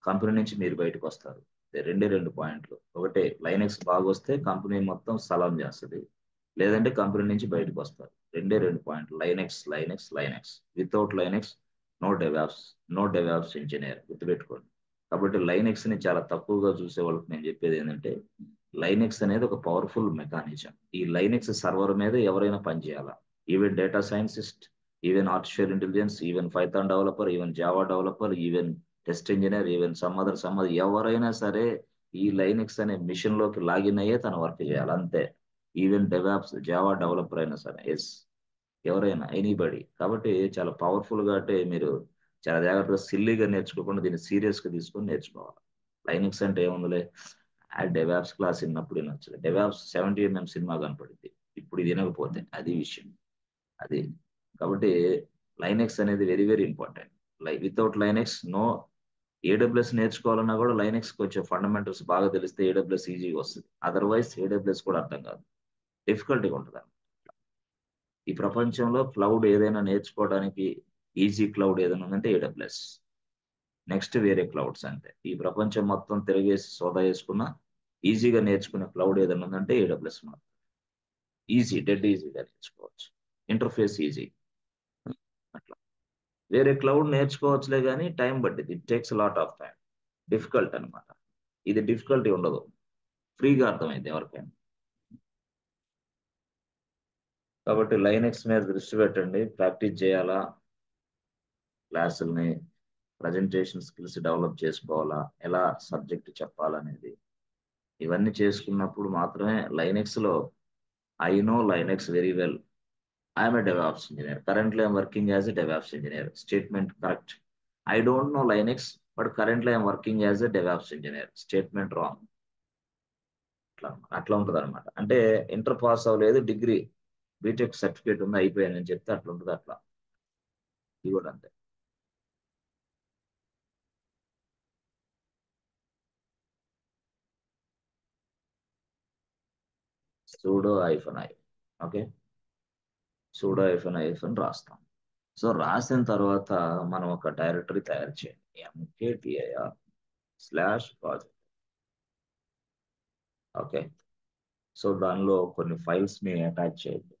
company నుంచి మీరు బయటకు వస్తారు. రెండే రెండు పాయింట్లు. ఒకటే, లైనెక్స్ బాగా వస్తే కంపెనీ మొత్తం సలాం చేస్తుంది, లేదంటే కంపెనీ నుంచి బయటకు వస్తారు. రెండే రెండు పాయింట్లు, Linux Linux Linux. Without Linux no DevOps, no DevOps engineer, గుర్తుపెట్టుకోండి. కాబట్టి లైనెక్స్ ని చాలా తక్కువగా చూసే వాళ్ళకి నేను చెప్పేది ఏంటంటే, లైనెక్స్ అనేది ఒక పవర్ఫుల్ మెకానిజం. ఈ లైనెక్స్ సర్వర్ మీద ఎవరైనా పనిచేయాలా, even data scientist, even artificial intelligence, even Python developer, even Java developer, even test engineer, even some other ఎవరైనా సరే ఈ లైనెక్స్ అనే మిషన్ లోకి లాగిన్ అయ్యే తన వర్క్ చేయాలి అంతే. ఈవెన్ డెవాప్స్ జావా డెవలపర్ అయినా సరే, ఎస్, ఎవరైనా ఎనీబడి. కాబట్టి చాలా పవర్ఫుల్ గా, అంటే మీరు చాలా జాగ్రత్తగా సిల్లీగా నేర్చుకోకుండా దీన్ని సీరియస్ గా తీసుకొని నేర్చుకోవాలి. లైనెక్స్ అంటే ఏముందిలే, ఆ డెవాప్స్ క్లాస్ విన్నప్పుడు వినొచ్చు, డెవాప్స్ 70 సినిమా కనపడింది, ఇప్పుడు ఇది వినకపోతే అది విషయం. అది కాబట్టి లైనెక్స్ అనేది very very important. Without Linux no. AWS నేర్చుకోవాలన్నా కూడా లైనెక్స్ కొంచెం ఫండమెంటల్స్ బాగా తెలిస్తే ఏడబ్ల్యూఎస్ ఈజీగా వస్తుంది. అదర్వైజ్ ఏడబ్ల్యూఎస్ కూడా అర్థం కాదు, డిఫికల్టీగా ఉంటుంది. ఈ ప్రపంచంలో క్లౌడ్ ఏదైనా నేర్చుకోవడానికి ఈజీ క్లౌడ్ ఏదైనా ఉందంటే ఏడబ్ల్యూఎస్. నెక్స్ట్ వేరే క్లౌడ్స్ అంతే. ఈ ప్రపంచం మొత్తం తిరిగేసి సోదా చేసుకున్న ఈజీగా నేర్చుకునే క్లౌడ్ ఏదైనా ఉందంటే ఏడబ్ల్యూఎస్ మాత్రం. ఈజీ, డెడ్ ఈజీగా నేర్చుకోవచ్చు, ఇంటర్ఫేస్ ఈజీ. అట్లా వేరే క్లౌడ్ నేర్చుకోవచ్చులే కానీ టైం పట్టింది, it takes lot of time, difficult అనమాట. ఇది డిఫికల్టీ ఉండదు, ఫ్రీగా అర్థమైంది ఎవరికైనా. కాబట్టి లైనెక్స్ మీద దృష్టి పెట్టండి, ప్రాక్టీస్ చేయాలా, క్లాసుల్ని, ప్రజెంటేషన్ స్కిల్స్ డెవలప్ చేసుకోవాలా, ఎలా సబ్జెక్ట్ చెప్పాలనేది, ఇవన్నీ చేసుకున్నప్పుడు మాత్రమే లైనెక్స్ లో. I know Linux very well. I'm a DevOps engineer. Currently, I'm working as a DevOps engineer. Statement correct. I don't know Linux, but currently I'm working as a DevOps engineer. Statement wrong. అట్లా అట్లా ఉంటుంది అనమాట. అంటే inter pass అవ్వలేదు, degree BTech certificate ఉంది, అయిపోయానని చెప్తే అట్లా ఉంటుంది. అట్లా ఇది కూడా అంతే. Pseudo hyphen I, okay, pseudo hyphen hyphen రాస్తాం. సో రాసిన తర్వాత మనం ఒక డైరెక్టరీ తయారు చేయండి, mkdir/project. ఓకే. సో దానిలో కొన్ని ఫైల్స్ ని అటాచ్ చేయండి,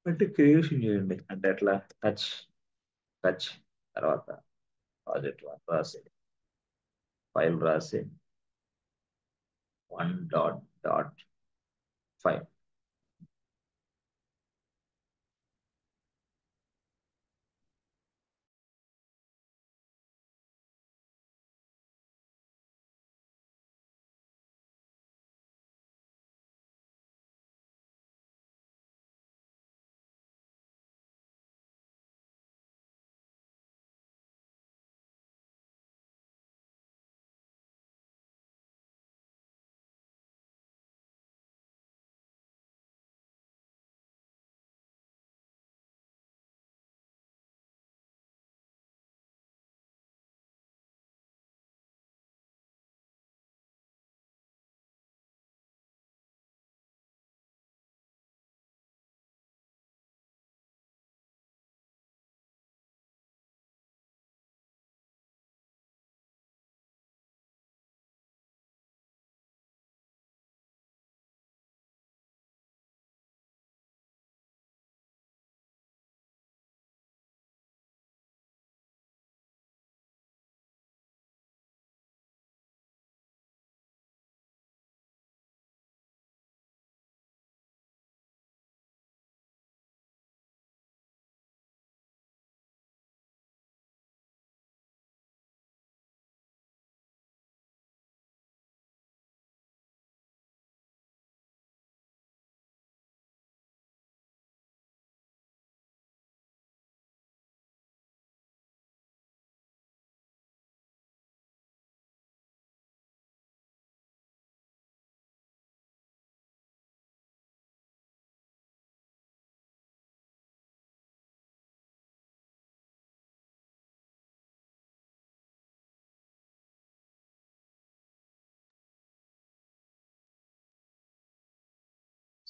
అంటే క్రియేషన్ చేయండి. అంటే ఎట్లా, టచ్ టచ్ తర్వాత ప్రాజెక్ట్ రాసి, ఫైల్ రాసి 1.5.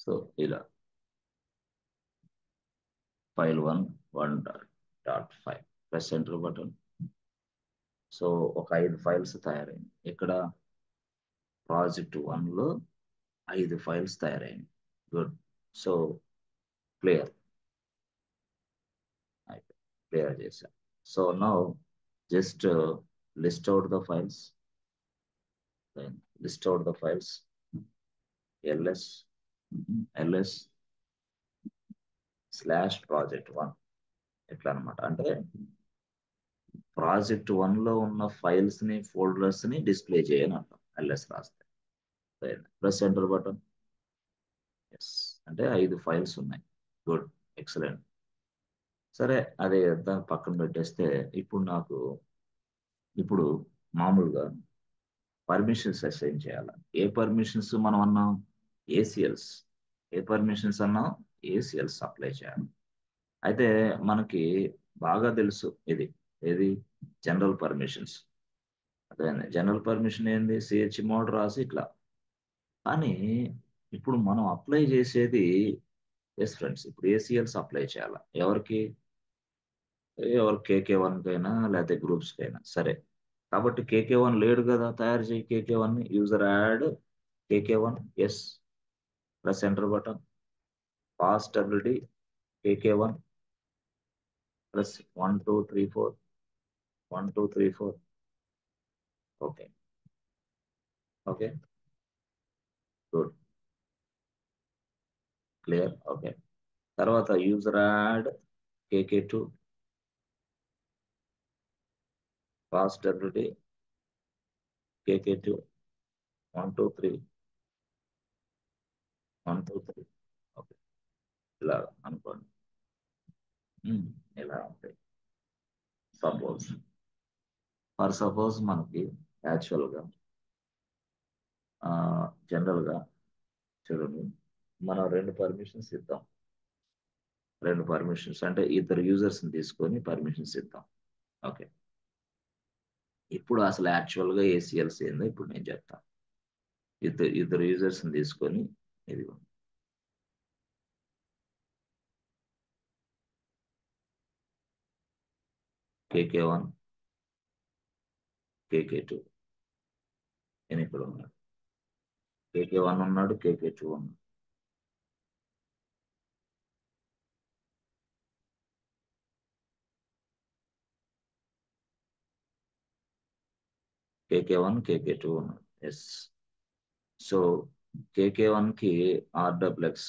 సో ఇలా file1 1.5 press enter button. So ఒక 5 ఫైల్స్ తయారైంది. ఇక్కడ ప్రాజెక్ట్ 1లో 5 ఫైల్స్ తయారైంది. గుడ్. సో క్లియర్ క్లియర్ చేశాను. So now just list out the files, list out the files ls /project1 ఎట్లా అనమాట అంటే ప్రాజెక్ట్ 1లో ఉన్న ఫైల్స్ ని ఫోల్డర్స్ ని డిస్ప్లే చేయని అంటాం ls రాస్తే. Press enter button. ఎస్ అంటే 5 ఫైల్స్ ఉన్నాయి. Good, excellent. సరే అదే దాన్ని పక్కన పెట్టేస్తే ఇప్పుడు మామూలుగా పర్మిషన్స్ అసైన్ చేయాలి. ఏ పర్మిషన్స్ మనం అన్నాం? ఏసీఎల్స్. ఏ పర్మిషన్స్ అన్నాం? ఏసీఎల్స్ అప్లై చేయాలి. అయితే మనకి బాగా తెలుసు ఏది జనరల్ పర్మిషన్స్. అదే జనరల్ పర్మిషన్ ఏంది? chmod రాసి ఇట్లా. కానీ ఇప్పుడు మనం అప్లై చేసేది ఎస్ ఫ్రెండ్స్, ఇప్పుడు ఏసీఎల్స్ అప్లై చేయాలి. ఎవరికి KK1 కైనా లేకపోతే గ్రూప్స్ కైనా సరే. కాబట్టి KK1 లేడు కదా, తయారు చేయి KK1 ని. User add KK1. Yes, press enter button. Pass WD KK1 plus 1 2 3 4 1 2 3 4. Okay okay good, clear. Okay, తర్వాత user add KK2 pass WD KK2 1 2 3 1 2 3. Okay, ఇలా అనుకోండి. ఇలా ఉంటాయి. సపోజ్ మనకి యాక్చువల్గా జనరల్గా చూడండి, మనం 2 పర్మిషన్స్ ఇద్దాం. 2 పర్మిషన్స్ అంటే ఇద్దరు యూజర్స్ని తీసుకొని పర్మిషన్స్ ఇద్దాం. ఓకే, ఇప్పుడు అసలు యాక్చువల్గా ఏసీఎల్స్ ఏందో ఇప్పుడు నేను చెప్తాను. ఇద్దరు యూజర్స్ని తీసుకొని ఇది KK1 KK2 నేను ఇక్కడ ఉన్నాడు. KK1 ఉన్నాడు, KK2 ఉన్నాడు. KK1 KK2 ఉన్నాడు. ఎస్. సో KK1కి RWX,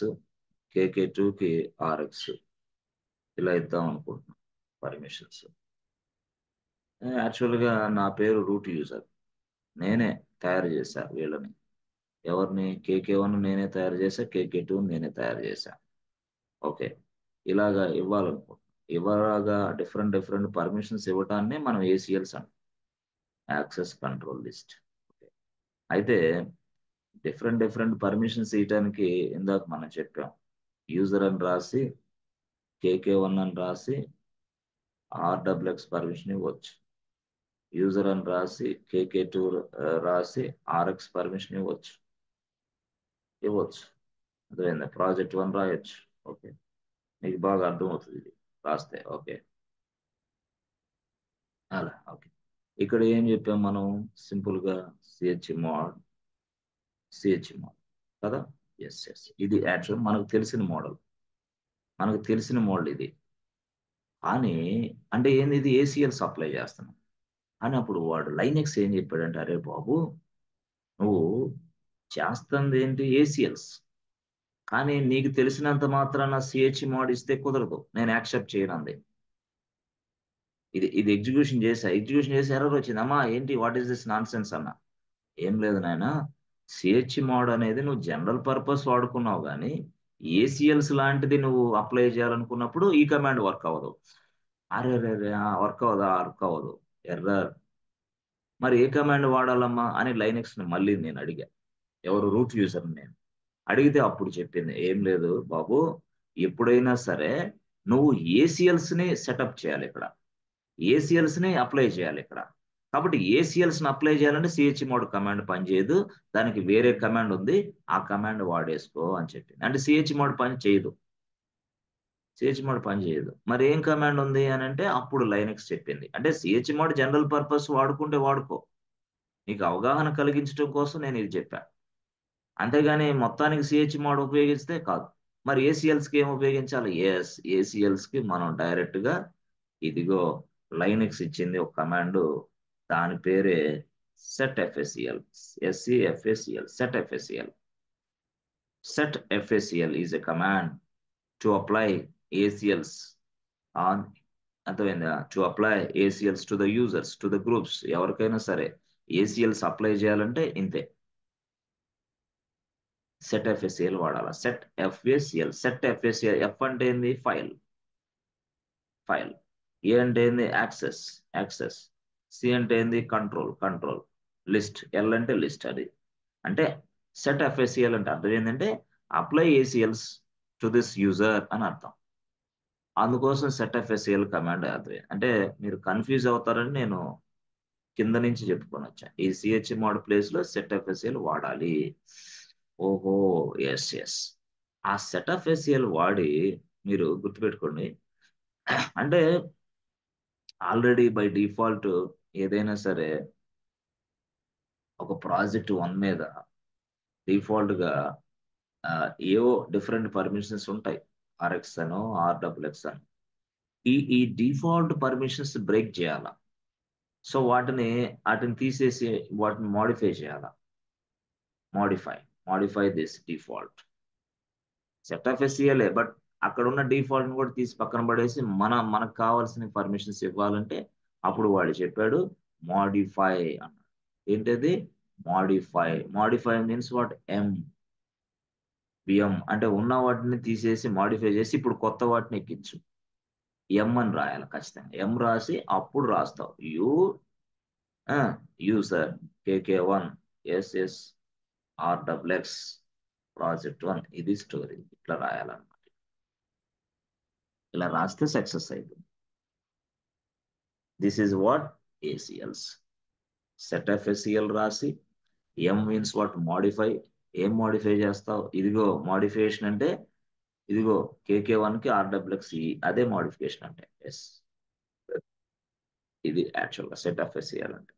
KK2కి RX ఇలా ఇద్దాం అనుకుంటున్నాం పర్మిషన్స్. యాక్చువల్గా నా పేరు రూట్ యూజర్, నేనే తయారు చేశా వీళ్ళని. ఎవరిని? KK1 నేనే తయారు చేశా, KK2 నేనే తయారు చేశా. ఓకే, ఇలాగా ఇవ్వాలనుకుంటున్నాం. ఇలాగా డిఫరెంట్ పర్మిషన్స్ ఇవ్వటాన్ని మనం ఏసీఎల్స్ అంటాం, యాక్సెస్ కంట్రోల్ లిస్ట్. అయితే డిఫరెంట్ పర్మిషన్స్ ఇవ్వటానికి ఇందాక మనం చెప్పాం, యూజర్ అని రాసి KK1 అని రాసి RWX పర్మిషన్ ఇవ్వచ్చు. యూజర్ అని రాసి KK2 రాసి RX పర్మిషన్ ఇవ్వచ్చు. అర్థమైందా? ప్రాజెక్ట్ 1 రాయొచ్చు. ఓకే, మీకు బాగా అర్థమవుతుంది ఇది రాస్తే. ఓకే, అలా. ఓకే, ఇక్కడ ఏం చెప్పాం మనం? సింపుల్గా chmod కదా. ఎస్, ఇది యాక్చువల్ మనకు తెలిసిన మోడల్ ఇది. కానీ అంటే ఏంది? ఇది ఏసీఎల్స్ అప్లై చేస్తున్నాం అని. అప్పుడు వాడు లైనెక్స్ ఏం చెప్పాడంటే, అరే బాబు నువ్వు చేస్తుంది ఏంటి? ఏసీఎల్స్. కానీ నీకు తెలిసినంత మాత్రాన chmod ఇస్తే కుదరదు, నేను యాక్సెప్ట్ చేయను అంది. ఇది ఎగ్జిక్యూషన్ చేసి ఎర్రర్ వచ్చింది. అమ్మా ఏంటి, what is this non sense అన్న. ఏం లేదు నాయన, chmod అనేది నువ్వు జనరల్ పర్పస్ వాడుకున్నావు, కానీ ఏసీఎల్స్ లాంటిది నువ్వు అప్లై చేయాలనుకున్నప్పుడు ఈ కమాండ్ వర్క్ అవ్వదు. అరే వర్క్ అవ్వదు, ఎర్రర్. మరి ఏ కమాండ్ వాడాలమ్మా అని లైనెక్స్ మళ్ళీ నేను అడిగా. ఎవరు? రూట్ యూజర్ నేను అడిగితే అప్పుడు చెప్పింది, ఏం లేదు బాబు, ఎప్పుడైనా సరే నువ్వు ఏసీఎల్స్ ని సెటప్ చేయాలి, ఇక్కడ ఏసీఎల్స్ ని అప్లై చేయాలి ఇక్కడ. కాబట్టి ఏసీఎల్స్ ని అప్లై చేయాలంటే chmod కమాండ్ పనిచేయదు, దానికి వేరే కమాండ్ ఉంది, ఆ కమాండ్ వాడేసుకో అని చెప్పింది. అంటే chmod పని చేయదు. chmod పని చేయదు. మరి ఏం కమాండ్ ఉంది అని అంటే అప్పుడు లైనక్స్ చెప్పింది. అంటే chmod జనరల్ పర్పస్ వాడుకుంటే వాడుకో. నీకు అవగాహన కలిగించడం కోసం నేను ఇది చెప్పా. అంతేగాని మొత్తానికి chmod ఉపయోగిస్తే కాదు. మరి ఏసీఎల్స్కి ఏం ఉపయోగించాలి? ఏసీఎల్స్కి మనం డైరెక్ట్గా ఇదిగో లైనక్స్ ఇచ్చింది ఒక కమాండ్, దాని పేరే setfsel. SEFSEL, setfsel. setfsel is a command to apply ACLs on అర్థమైందా? To apply ACLs to the users, to the groups. ఎవరికైనా సరే ఏసీఎల్స్ అప్లై చేయాలంటే ఇంతే, సెట్ ఎఫ్ఎస్సిఎల్ వాడాలి. Set FSCL, set FSCL. F అంటే ఏంది? File, file. ఏ అంటే ఏంది? Access, access. సి అంటే ఏంది? Control, control. లిస్ట్, ఎల్ అంటే లిస్ట్. అది అంటే సెట్ ఎఫ్ఎస్సిఎల్ అంటే అర్థం ఏంటంటే apply ACLs to this user అని అర్థం. అందుకోసం సెట్ ఎఫ్ఎస్సిఎల్ కమాండ్ అర్థం. అంటే మీరు కన్ఫ్యూజ్ అవుతారని నేను కింద నుంచి చెప్పుకొని వచ్చా. ఈ chmod ప్లేస్ లో సెట్ ఎఫ్ఎస్సిఎల్ వాడాలి. ఓహో, ఎస్ ఎస్. ఆ సెట్ ఎఫ్ఎస్సిఎల్ వాడి మీరు గుర్తుపెట్టుకోండి. అంటే ఆల్రెడీ బై డిఫాల్ట్ ఏదైనా సరే ఒక ప్రాజెక్ట్ 1 మీద డిఫాల్ట్ గా ఏవో డిఫరెంట్ పర్మిషన్స్ ఉంటాయి. ఆర్ఎక్స్ అనో ఆర్డబ్ల్యూఎక్స్ అని. ఈ డిఫాల్ట్ పర్మిషన్స్ బ్రేక్ చేయాలా. సో వాటిని తీసేసి వాటిని మాడిఫై చేయాలా. Modify this default. Set of SCLA, but అక్కడ ఉన్న డిఫాల్ట్ కూడా తీసి పక్కన పడేసి మనకు కావాల్సిన పర్మిషన్స్ ఇవ్వాలంటే అప్పుడు వాడు చెప్పాడు మాడిఫై అన్నాడు. ఏంటది? Modify. Modify means what? BM అంటే ఉన్న వాటిని తీసేసి మాడిఫై చేసి ఇప్పుడు కొత్త వాటిని ఎక్కించు. ఎం అని రాయాలి ఖచ్చితంగా. ఎం రాసి అప్పుడు రాస్తావు user KK1 SS RXX project 1. ఇది స్టోరీ. ఇట్లా రాయాలన్నమాట. ఇలా రాస్తే సక్సెస్ అవుతుంది. This is what? ACLs. Set of SCL రాసి, ఎం మీన్స్ వాట్? మాడిఫై. ఏం మాడిఫై చేస్తావు? ఇదిగో మాడిఫికేషన్ అంటే ఇదిగో KK1 కి RXX, అదే మాడిఫికేషన్ అంటే. ఎస్, ఇది యాక్చువల్గా సెట్ ఆఫ్ ఎస్సీఎల్ అంటే.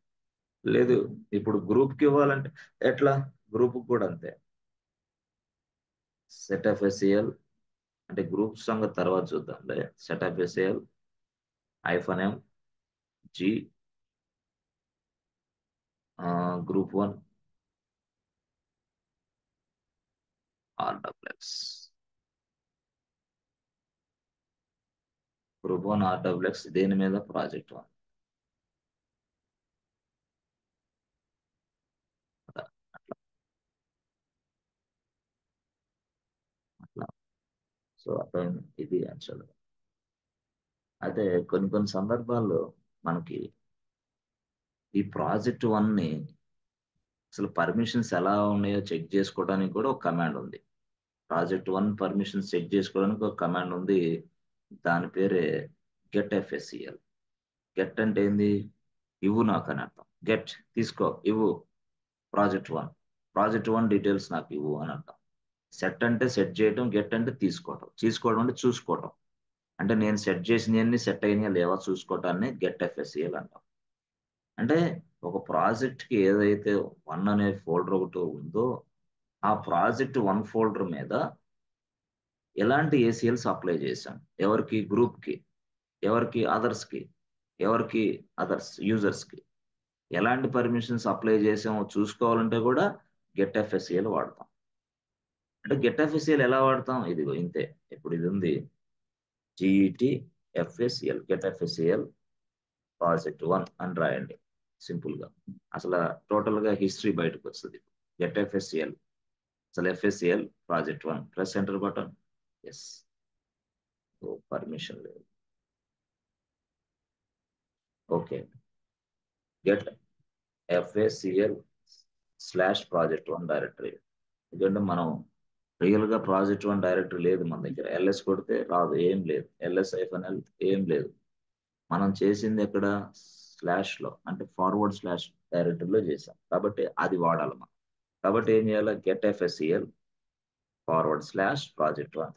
లేదు ఇప్పుడు గ్రూప్కి ఇవ్వాలంటే ఎట్లా? గ్రూప్ కూడా అంతే. సెట్ ఆఫ్ ఎస్సీఎల్ అంటే గ్రూప్ సంగతి తర్వాత చూద్దాంలే. Set of SAL -m G group 1 RXX. Group 1 RXX దేని మీద? ప్రాజెక్ట్ 1. అట్లా అట్లా. సో అర్థం. ఇది యాక్చువల్. అయితే కొన్ని సందర్భాల్లో మనకి ఈ ప్రాజెక్ట్ 1ని అసలు పర్మిషన్స్ ఎలా ఉన్నాయో చెక్ చేసుకోవడానికి కూడా ఒక కమాండ్ ఉంది. ప్రాజెక్ట్ 1 పర్మిషన్స్ చెక్ చేసుకోవడానికి ఒక కమాండ్ ఉంది. దాని పేరే గెట్ ఎఫ్ఎస్సిఎల్. గెట్ అంటే ఏంది? ఇవ్వు నాకు అని అర్థం. గెట్, తీసుకో, ఇవ్వు ప్రాజెక్ట్ 1. ప్రాజెక్ట్ 1 డీటెయిల్స్ నాకు ఇవ్వు అని అర్థం. సెట్ అంటే సెట్ చేయటం, గెట్ అంటే తీసుకోవటం. తీసుకోవడం అంటే చూసుకోవటం. అంటే నేను సెట్ చేసినవన్నీ సెట్ అయినాయా లేవా చూసుకోవటాన్ని గెట్ ఎఫ్ఎస్సిఎల్ అంటాం. అంటే ఒక ప్రాజెక్ట్కి ఏదైతే 1 అనే ఫోల్డర్ ఒకటి ఉందో ఆ ప్రాజెక్ట్ 1 ఫోల్డర్ మీద ఎలాంటి ఏసీఎల్స్ అప్లై చేశాం, ఎవరికి? గ్రూప్కి. ఎవరికి? అదర్స్కి. ఎవరికి? అదర్స్ యూజర్స్కి. ఎలాంటి పర్మిషన్స్ అప్లై చేసామో చూసుకోవాలంటే కూడా గెట్ ఎఫ్ఎస్సిఎల్ వాడతాం. అంటే గెట్ ఎఫ్ఎస్సిఎల్ ఎలా వాడతాం? ఇదిగో ఇంతే. ఇప్పుడు ఇది ఉంది GET FSCL, గెట్ ఎఫ్ఎస్సిఎల్ ప్రాజెక్ట్ 1 అని రాయండి సింపుల్గా. అసలు టోటల్గా హిస్టరీ బయటకు వస్తుంది. గెట్ ఎఫ్ఎస్సిఎల్, అసలు FSCL project 1. Press enter button. Yes, permission లేదు. Okay, get FSCL/project1 directory. ఎందుకంటే మనం రియల్గా ప్రాజెక్ట్ 1 డైరెక్టరీ లేదు మన దగ్గర. LS కొడితే రాదు, ఏం లేదు. LS-L ఏం లేదు. మనం చేసింది ఎక్కడ? స్లాష్లో, అంటే ఫార్వర్డ్ స్లాష్ డైరెక్టరీలో చేసాం. కాబట్టి అది వాడాలి మనం. కాబట్టి ఏం చేయాలి? Get FSCL /project1.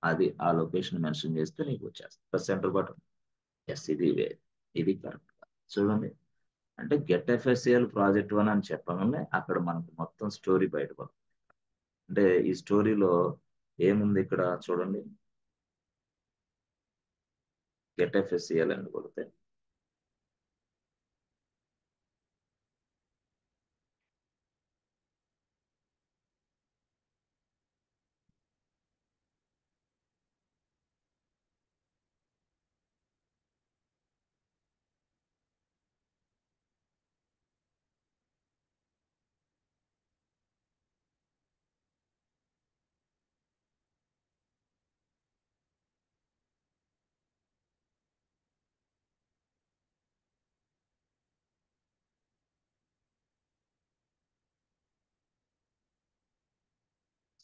అది ఆ లొకేషన్ మెన్షన్ చేస్తే నీకు వచ్చేస్తుంది సెంటర్ బటన్. ఎస్, ఇది కరెక్ట్. చూడండి, అంటే గెట్ ఎఫ్ఎస్సిఎల్ ప్రాజెక్ట్ 1 అని చెప్పగానే అక్కడ మనకు మొత్తం స్టోరీ బయటపడుతుంది. అంటే ఈ స్టోరీలో ఏముంది ఇక్కడ చూడండి, గెట్ ఎఫ్ఎస్సిఎల్ అని కొడితే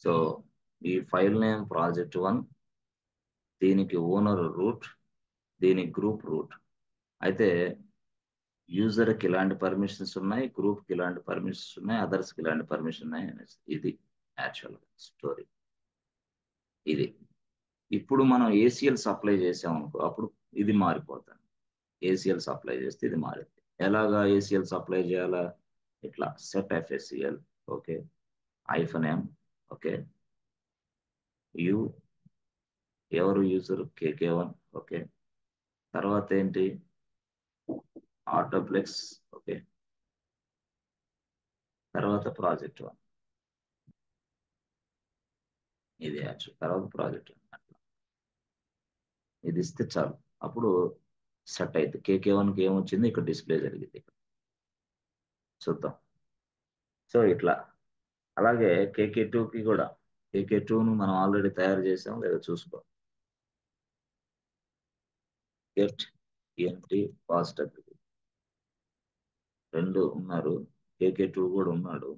సో ఈ ఫైల్ నేమ్ ప్రాజెక్ట్ 1, దీనికి ఓనర్ రూట్, దీనికి గ్రూప్ రూట్. అయితే యూజర్కి ఇలాంటి పర్మిషన్స్ ఉన్నాయి, గ్రూప్కి ఇలాంటి పర్మిషన్స్ ఉన్నాయి, అదర్స్కి ఇలాంటి పర్మిషన్ ఉన్నాయి అనేసి ఇది యాక్చువల్ స్టోరీ. ఇది ఇప్పుడు మనం ఏసీఎల్ సప్లై చేసాం అనుకో, అప్పుడు ఇది మారిపోతుంది. ఏసీఎల్ సప్లై చేస్తే ఇది మారింది. ఎలాగా ఏసీఎల్ సప్లై చేయాలా? ఇట్లా set FSCL, okay, -m, okay, U, ఎవరు యూజర్ కేకే1, ఓకే, తర్వాత ఏంటి ఆటోప్లెక్స్, ఓకే, తర్వాత ప్రాజెక్ట్ 1, ఇది యాక్చువల్, తర్వాత ప్రాజెక్ట్ 1. ఇది ఇస్తే చాలు, అప్పుడు సెట్ అయితే కేకే1కి ఏమొచ్చింది ఇక్కడ డిస్ప్లే జరిగింది. చూద్దాం. సో ఇట్లా, అలాగే కేకే2కి కూడా, కేకే2ను మనం ఆల్రెడీ తయారు చేసాం లేదా చూసుకో. గెట్ ఎంటీ పాస్టర్, రెండు ఉన్నారు, కేకే2 కూడా ఉన్నాడు,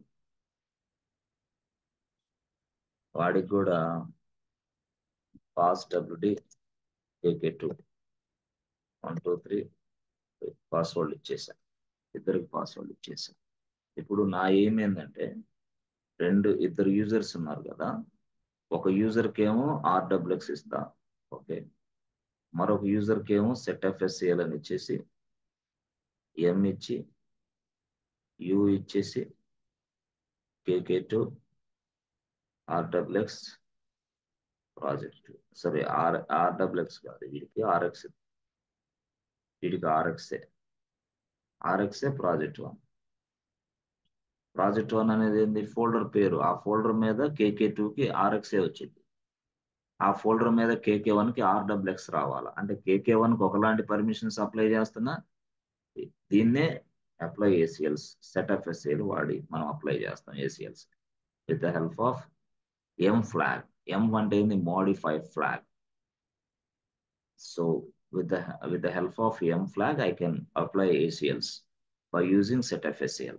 వాడికి కూడా పాస్ డబ్ల్యూడి కేకే2 1 2 3 పాస్వర్డ్ ఇచ్చేసాను. ఇద్దరికి పాస్వర్డ్ ఇచ్చేసాను. ఇప్పుడు నా ఏం ఏంటంటే, ఇద్దరు యూజర్స్ ఉన్నారు కదా, ఒక యూజర్కి ఏమో ఆర్డబ్ల్యూఎక్స్ ఇస్తా, ఓకే, మరొక యూజర్కి ఏమో సెట్ ఎఫ్ఎస్సిఎల్ అని ఇచ్చేసి, ఎం ఇచ్చి, యు ఇచ్చేసి, కేకే2 ఆర్డబ్ల్యూఎక్స్ ప్రాజెక్ట్, సరే ఆర్డబ్ల్యూఎక్స్ కాదు, వీడికి ఆర్ఎక్స్, వీడికి ఆర్ఎక్సే ప్రాజెక్ట్ 1. ప్రాజెక్ట్ 1 అనేది ఏంది? ఫోల్డర్ పేరు. ఆ ఫోల్డర్ మీద కేకే2కి ఆర్ఎక్సే వచ్చింది, ఆ ఫోల్డర్ మీద కేకే1కి ఆర్డబ్ల్యూఎక్స్ రావాలా. అంటే కేకే1కి ఒకలాంటి పర్మిషన్స్ అప్లై చేస్తున్నా, దీన్నే అప్లై ఏసీఎల్స్ సెట్ ఎఫ్ఎస్సిఎల్ వాడి మనం అప్లై చేస్తాం ACLs with the help of M flag. M అంటే ఏంది? Modify flag. So with the help of M flag, I can apply ACLs by using setfscl.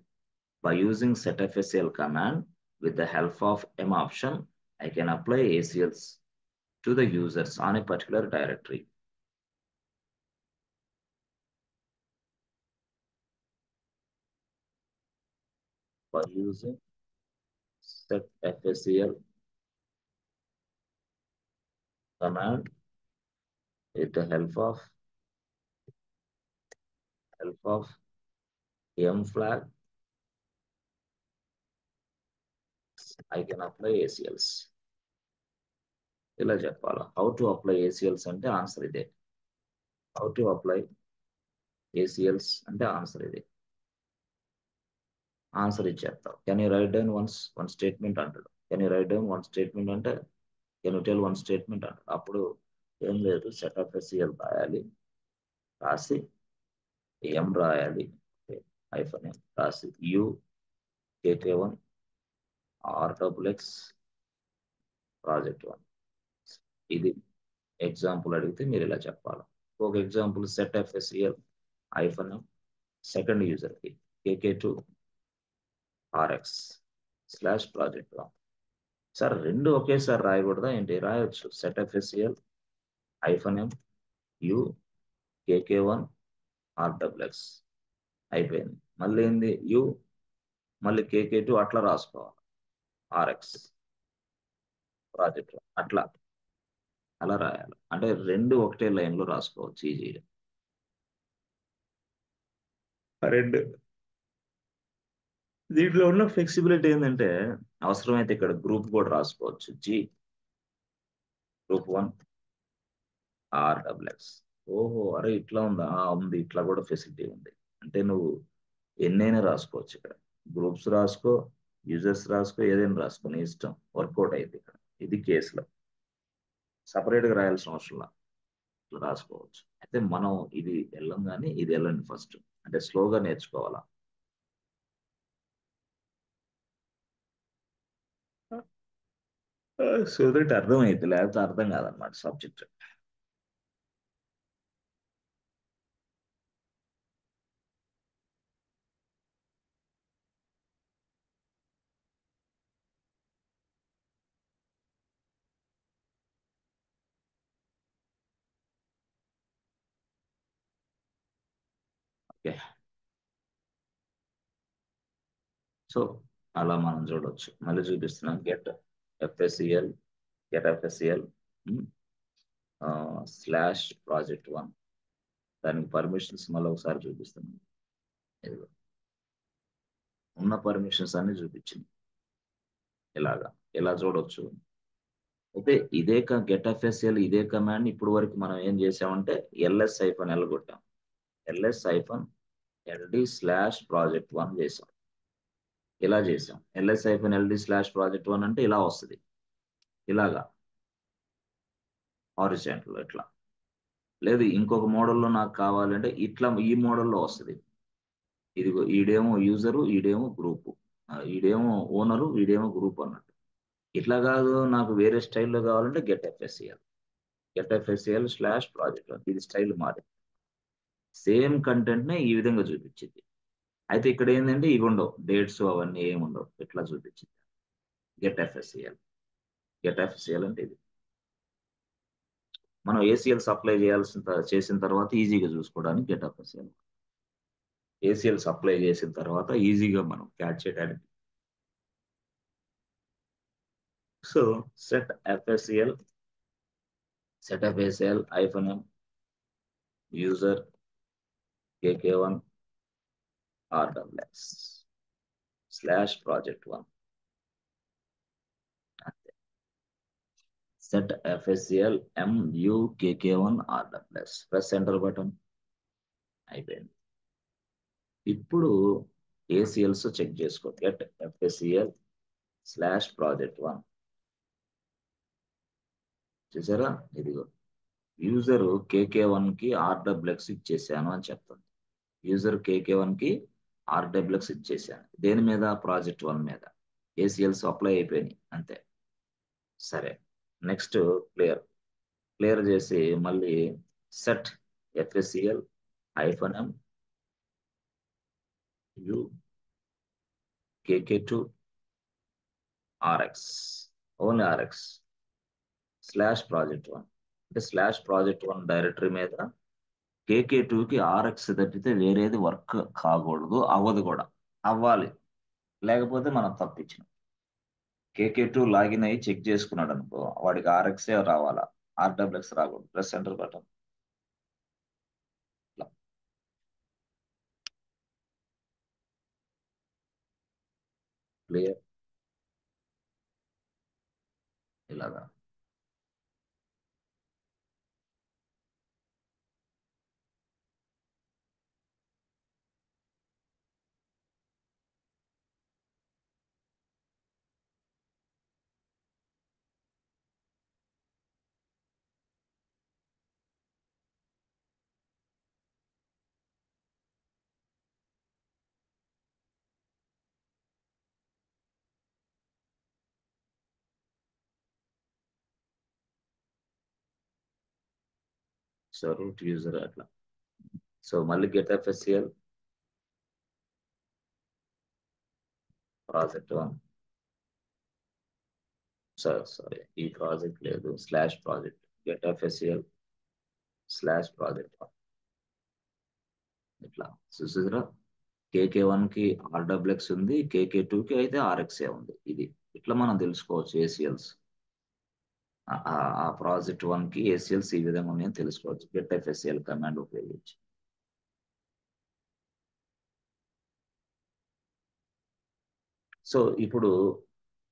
By using setfscl command with the help of M option, I can apply ACLs to the users on a particular directory. By using setfscl command with the help of M flag, I can apply ACLs. ఇలా చెప్పాలా? How to apply ACLs అంటే answer ఇదే. How to apply ACLs అంటే answer ఇదే. Answer ఇచ్చేస్తావు. Can you write down one statement అంటాడు. Can you write down one statement అంటే can you tell one statement అంటాడు. అప్పుడు ఏం లేదు, సెట్ ఆఫ్ ఎస్సీఎల్ రాయాలి, రాసి ఎం రాయాలి, ఐఫోన్ ఎం రాసి యు కేకే1 ఆర్డబ్ల్యూఎక్స్ ప్రాజెక్ట్ 1. ఇది ఎగ్జాంపుల్ అడిగితే మీరు ఇలా చెప్పాలి. ఒక example set of SCL hyphen second యూజర్కి కేకే2 ఆర్ఎక్స్ స్లాష్ ప్రాజెక్ట్ 1. సార్ రెండు ఒకేసారి రాయకూడదా ఏంటి? రాయొచ్చు. సెట్ ఎఫ్ఎస్సిఎల్ -m యు కేకే1 ఆర్డబ్ల్యూఎక్స్ అయిపోయింది. మళ్ళీ ఏంది? యు మళ్ళీ కేకే2 అట్లా రాసుకోవాలి, ఆర్ఎక్స్ ప్రాజెక్ట్ అట్లా. అలా రాయాలి. అంటే రెండు ఒకటే లైన్లో రాసుకోవచ్చు ఈజీగా. రెండు దీంట్లో ఉన్న ఫ్లెక్సిబిలిటీ ఏంటంటే అవసరమైతే ఇక్కడ గ్రూప్ కూడా రాసుకోవచ్చు. Group 1 RXX. ఓహో, అరే ఇట్లా ఉందా? ఉంది, ఇట్లా కూడా ఫెసిలిటీ ఉంది. అంటే నువ్వు ఎన్నైనా రాసుకోవచ్చు ఇక్కడ. గ్రూప్స్ రాసుకో, యూజర్స్ రాసుకో, ఏదైనా రాసుకో, నీ ఇష్టం. వర్కౌట్ అయింది ఇక్కడ. ఇది కేసులో సపరేట్గా రాయాల్సిన అవసరం లేదు. ఇట్లా రాసుకోవచ్చు. అయితే మనం ఇది వెళ్ళం కానీ ఇది వెళ్ళండి ఫస్ట్. అంటే స్లోగా నేర్చుకోవాలా. సో దట్ అర్థమైంది, లేకపోతే అర్థం కాదనమాట సబ్జెక్ట్. ఓకే. సో అలా మనం చూడొచ్చు. మళ్ళీ చూపిస్తున్నాం. ఎఫ్ఎస్సిఎల్ గెట్ ఎఫ్ఎస్సిఎల్ స్లాష్ project1. దానికి పర్మిషన్స్ మళ్ళీ ఒకసారి చూపిస్తున్నాం. ఇదిగో ఉన్న పర్మిషన్స్ అన్ని చూపించింది. ఇలాగా ఇలా చూడొచ్చు. అయితే ఇదే గెట్ ఎఫ్ఎస్సిఎల్ ఇదే కమాండ్ ఇప్పుడు వరకు మనం ఏం చేసామంటే ls-l కొట్టాం. ls-ld/project1 చేసాం. ఇలా చేసాం. ls-ld/project1 అంటే ఇలా వస్తుంది. ఇలాగా హారిజాంటల్ ఇట్లా. లేదు ఇంకొక మోడల్లో నాకు కావాలంటే ఇట్లా ఈ మోడల్లో వస్తుంది. ఇదిగో ఈడేమో యూజరు, ఈడేమో గ్రూపు, ఈడేమో ఓనరు, ఈడేమో గ్రూప్ అన్నట్టు. ఇట్లా కాదు, నాకు వేరే స్టైల్లో కావాలంటే గెట్ ఎఫ్ఎస్సిఎల్/project. ఇది స్టైల్ మాది. సేమ్ కంటెంట్ నే ఈ విధంగా చూపించింది. అయితే ఇక్కడ ఏంటంటే ఇవి ఉండవు, డేట్స్ అవన్నీ ఏమి ఉండవు, ఇట్లా చూపించింది. గెట్ ఎఫ్ఎస్సిఎల్ అంటే ఇది. మనం ఏసీఎల్ సప్లై చేసిన తర్వాత ఈజీగా చూసుకోవడానికి గెట్ ఎఫ్ఎస్సిఎల్. ఏసీఎల్ సప్లై చేసిన తర్వాత ఈజీగా మనం క్యాచ్ చేయడానికి. So set FSCL -m user KK1 RXX/project1. Set FSCL MUKK1 RXX. Press enter button. అయిపోయింది. ఇప్పుడు ఏసీఎల్స్ చెక్ చేసుకో. గెట్ ఎఫ్ఎస్సిఎల్/project1. చూసారా, ఇదిగో యూజర్ KK1 కి RXX ఇచ్చేసాను అని చెప్తుంది. యూజర్ KK1 కి RXX ఇచ్చేసాను. దేని మీద? project1 మీద. ఏసీఎల్స్ అప్లై అయిపోయినాయి అంతే. సరే, నెక్స్ట్ క్లియర్ చేసి మళ్ళీ set FSCL -m u KK2 RX, only RX/project1. అంటే /project1 డైరెక్టరీ మీద KK2కి RX తప్పితే వేరేది వర్క్ కాకూడదు, అవ్వదు కూడా. అవ్వాలి, లేకపోతే మనం తప్పించిన. KK2 లాగిన్ అయ్యి చెక్ చేసుకున్నాడు అనుకో, వాడికి RXే రావాలా, RXX రాకూడదు. Press enter button. క్లియర్. ఇలాగా సో రూట్ యూజర్ అట్లా. సో మళ్ళీ గెట్ ఎఫ్ఎస్సిఎల్ project1. సారీ, ఈ ప్రాజెక్ట్ లేదు, /project. గెట్ ఎఫ్ఎస్సిఎల్/project1. ఇట్లా చూసారా, KK1 కి RXX ఉంది, KK2 కి అయితే RXే ఉంది. ఇది ఇట్లా మనం తెలుసుకోవచ్చు ఏసీఎల్స్. ఆ ప్రాజెక్ట్ 1కి ఏసీఎల్స్ ఈ విధంగా ఉన్నాయని తెలుసుకోవచ్చు గెట్ ఎఫ్ఎస్సిఎల్ కమాండ్ ఉపయోగించి. సో ఇప్పుడు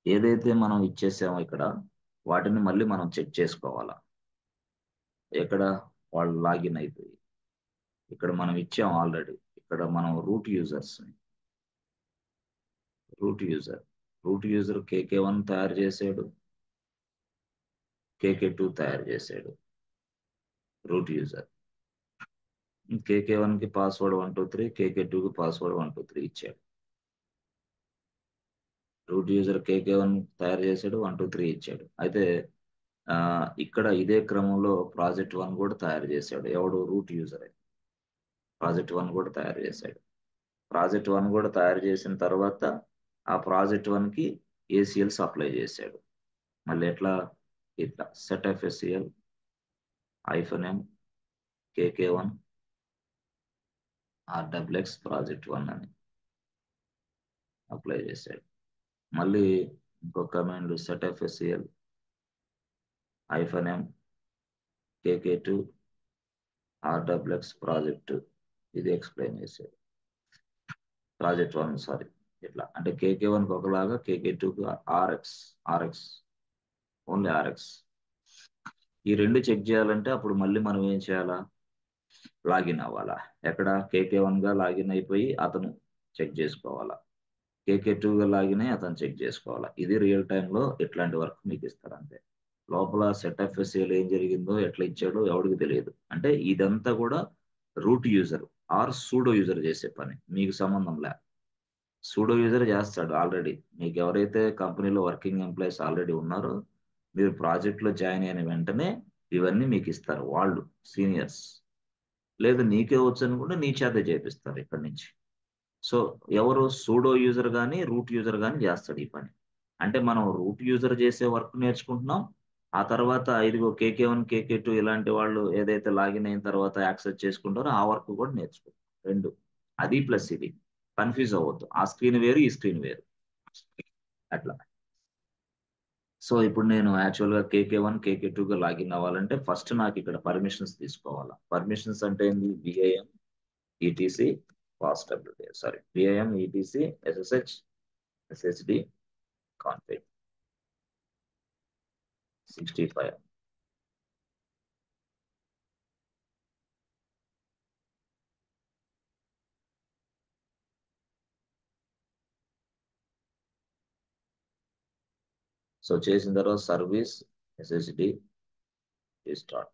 ఏదైతే మనం ఇచ్చేసామో ఇక్కడ వాటిని మళ్ళీ మనం చెక్ చేసుకోవాలా. ఎక్కడ వాళ్ళు లాగిన్ అయిపోయి ఇక్కడ మనం ఇచ్చాం ఆల్రెడీ. ఇక్కడ మనం రూట్ యూజర్ కేకే 1 తయారు చేసాడు, కేకే 2 తయారు చేసాడు. రూట్ యూజర్ కేకే 1కి పాస్వర్డ్ 123, కేకే 2కి పాస్వర్డ్ 123 ఇచ్చాడు. రూట్ యూజర్ కేకే 1 తయారు చేశాడు, 123 ఇచ్చాడు. అయితే ఇక్కడ ఇదే క్రమంలో ప్రాజెక్ట్ 1 కూడా తయారు చేశాడు. ఎవడు? Root user. ప్రాజెక్ట్ 1 కూడా తయారు చేశాడు. ప్రాజెక్ట్ 1 కూడా తయారు చేసిన తర్వాత ఆ ప్రాజెక్ట్ 1కి ఏసీఎల్స్ అప్లై చేశాడు. మళ్ళీ ఎట్లా? ఇట్లా సెట్ ఎఫ్ఎస్సిఎల్ -m కేకే 1 ఆర్డబ్ల్యూఎక్స్ ప్రాజెక్ట్ 1 అని అప్లై చేశాడు. మళ్ళీ ఇంకో కమాండ్ సెట్ ఎఫ్ఎస్సిఎల్ -m కేకే 2 ఆర్డబ్ల్యూఎక్స్ ప్రాజెక్ట్, ఇది ఎక్స్ప్లెయిన్ చేశాడు. ప్రాజెక్ట్ 1 సారీ, ఇట్లా అంటే కేకే 1కి ఒకలాగా, కేకే 2కి ఆర్ఎక్స్ ఓన్లీ ఆర్ఎక్స్. ఈ రెండు చెక్ చేయాలంటే అప్పుడు మళ్ళీ మనం ఏం చేయాలా? లాగిన్ అవ్వాలా. ఎక్కడ? కేకే 1గా లాగిన్ అయిపోయి అతను చెక్ చేసుకోవాలా, కేకే 2గా లాగిన్ అయ్యి అతను చెక్ చేసుకోవాలా. ఇది రియల్ టైంలో ఇట్లాంటి వర్క్ మీకు ఇస్తారు అంతే. లోపల సెట్ ఎఫ్ఎస్సిఎల్ ఏం జరిగిందో ఎట్లా ఇచ్చాడో ఎవరికి తెలియదు. అంటే ఇదంతా కూడా root user are pseudo user చేసే పని, మీకు సంబంధం లే. సూడో యూజర్ చేస్తాడు ఆల్రెడీ. మీకు ఎవరైతే కంపెనీలో వర్కింగ్ ఎంప్లాయీస్ ఆల్రెడీ ఉన్నారో, మీరు ప్రాజెక్ట్లో జాయిన్ అయిన వెంటనే ఇవన్నీ మీకు ఇస్తారు వాళ్ళు, సీనియర్స్. లేదు నీకే వచ్చు అని కూడా నీ చేతే చేపిస్తారు ఇక్కడి నుంచి. సో ఎవరు? సూడో యూజర్ కానీ రూట్ యూజర్ కానీ చేస్తాడు ఈ పని. అంటే మనం రూట్ యూజర్ చేసే వర్క్ నేర్చుకుంటున్నాం. ఆ తర్వాత ఇదిగో కేకే 1 కేకే 2 ఇలాంటి వాళ్ళు ఏదైతే లాగిన్ అయిన తర్వాత యాక్సెస్ చేసుకుంటారో ఆ వర్క్ కూడా నేర్చుకుంటాం. రెండు, అది ప్లస్ ఇది. కన్ఫ్యూజ్ అవ్వద్దు. ఆ స్క్రీన్ వేరు, ఈ స్క్రీన్ వేరు, అట్లా. సో ఇప్పుడు నేను యాక్చువల్గా కేకే 1 కేకే 2గా లాగిన్ అవ్వాలంటే ఫస్ట్ నాకు ఇక్కడ పర్మిషన్స్ తీసుకోవాలా. పర్మిషన్స్ అంటే ఏంది? VIM ETC fast update, sorry, VIM ETC SSH ఎస్హెచ్డి config 65. So చేసిన తర్వాత service SSD start.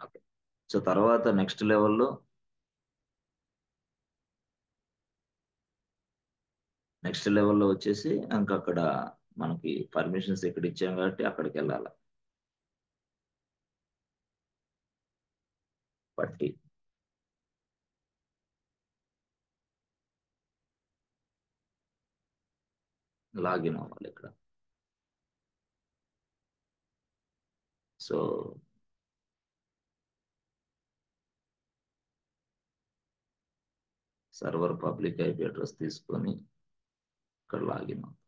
Okay. So తర్వాత నెక్స్ట్ లెవెల్లో వచ్చేసి ఇంకా అక్కడ మనకి పర్మిషన్స్ ఇక్కడ ఇచ్చాం కాబట్టి అక్కడికి వెళ్ళాలి. పట్టి లాగిన్ అవ్వాలి ఇక్కడ. So server public IP address తీసుకొని ఇక్కడ లాగిన్ అవ్వాలి.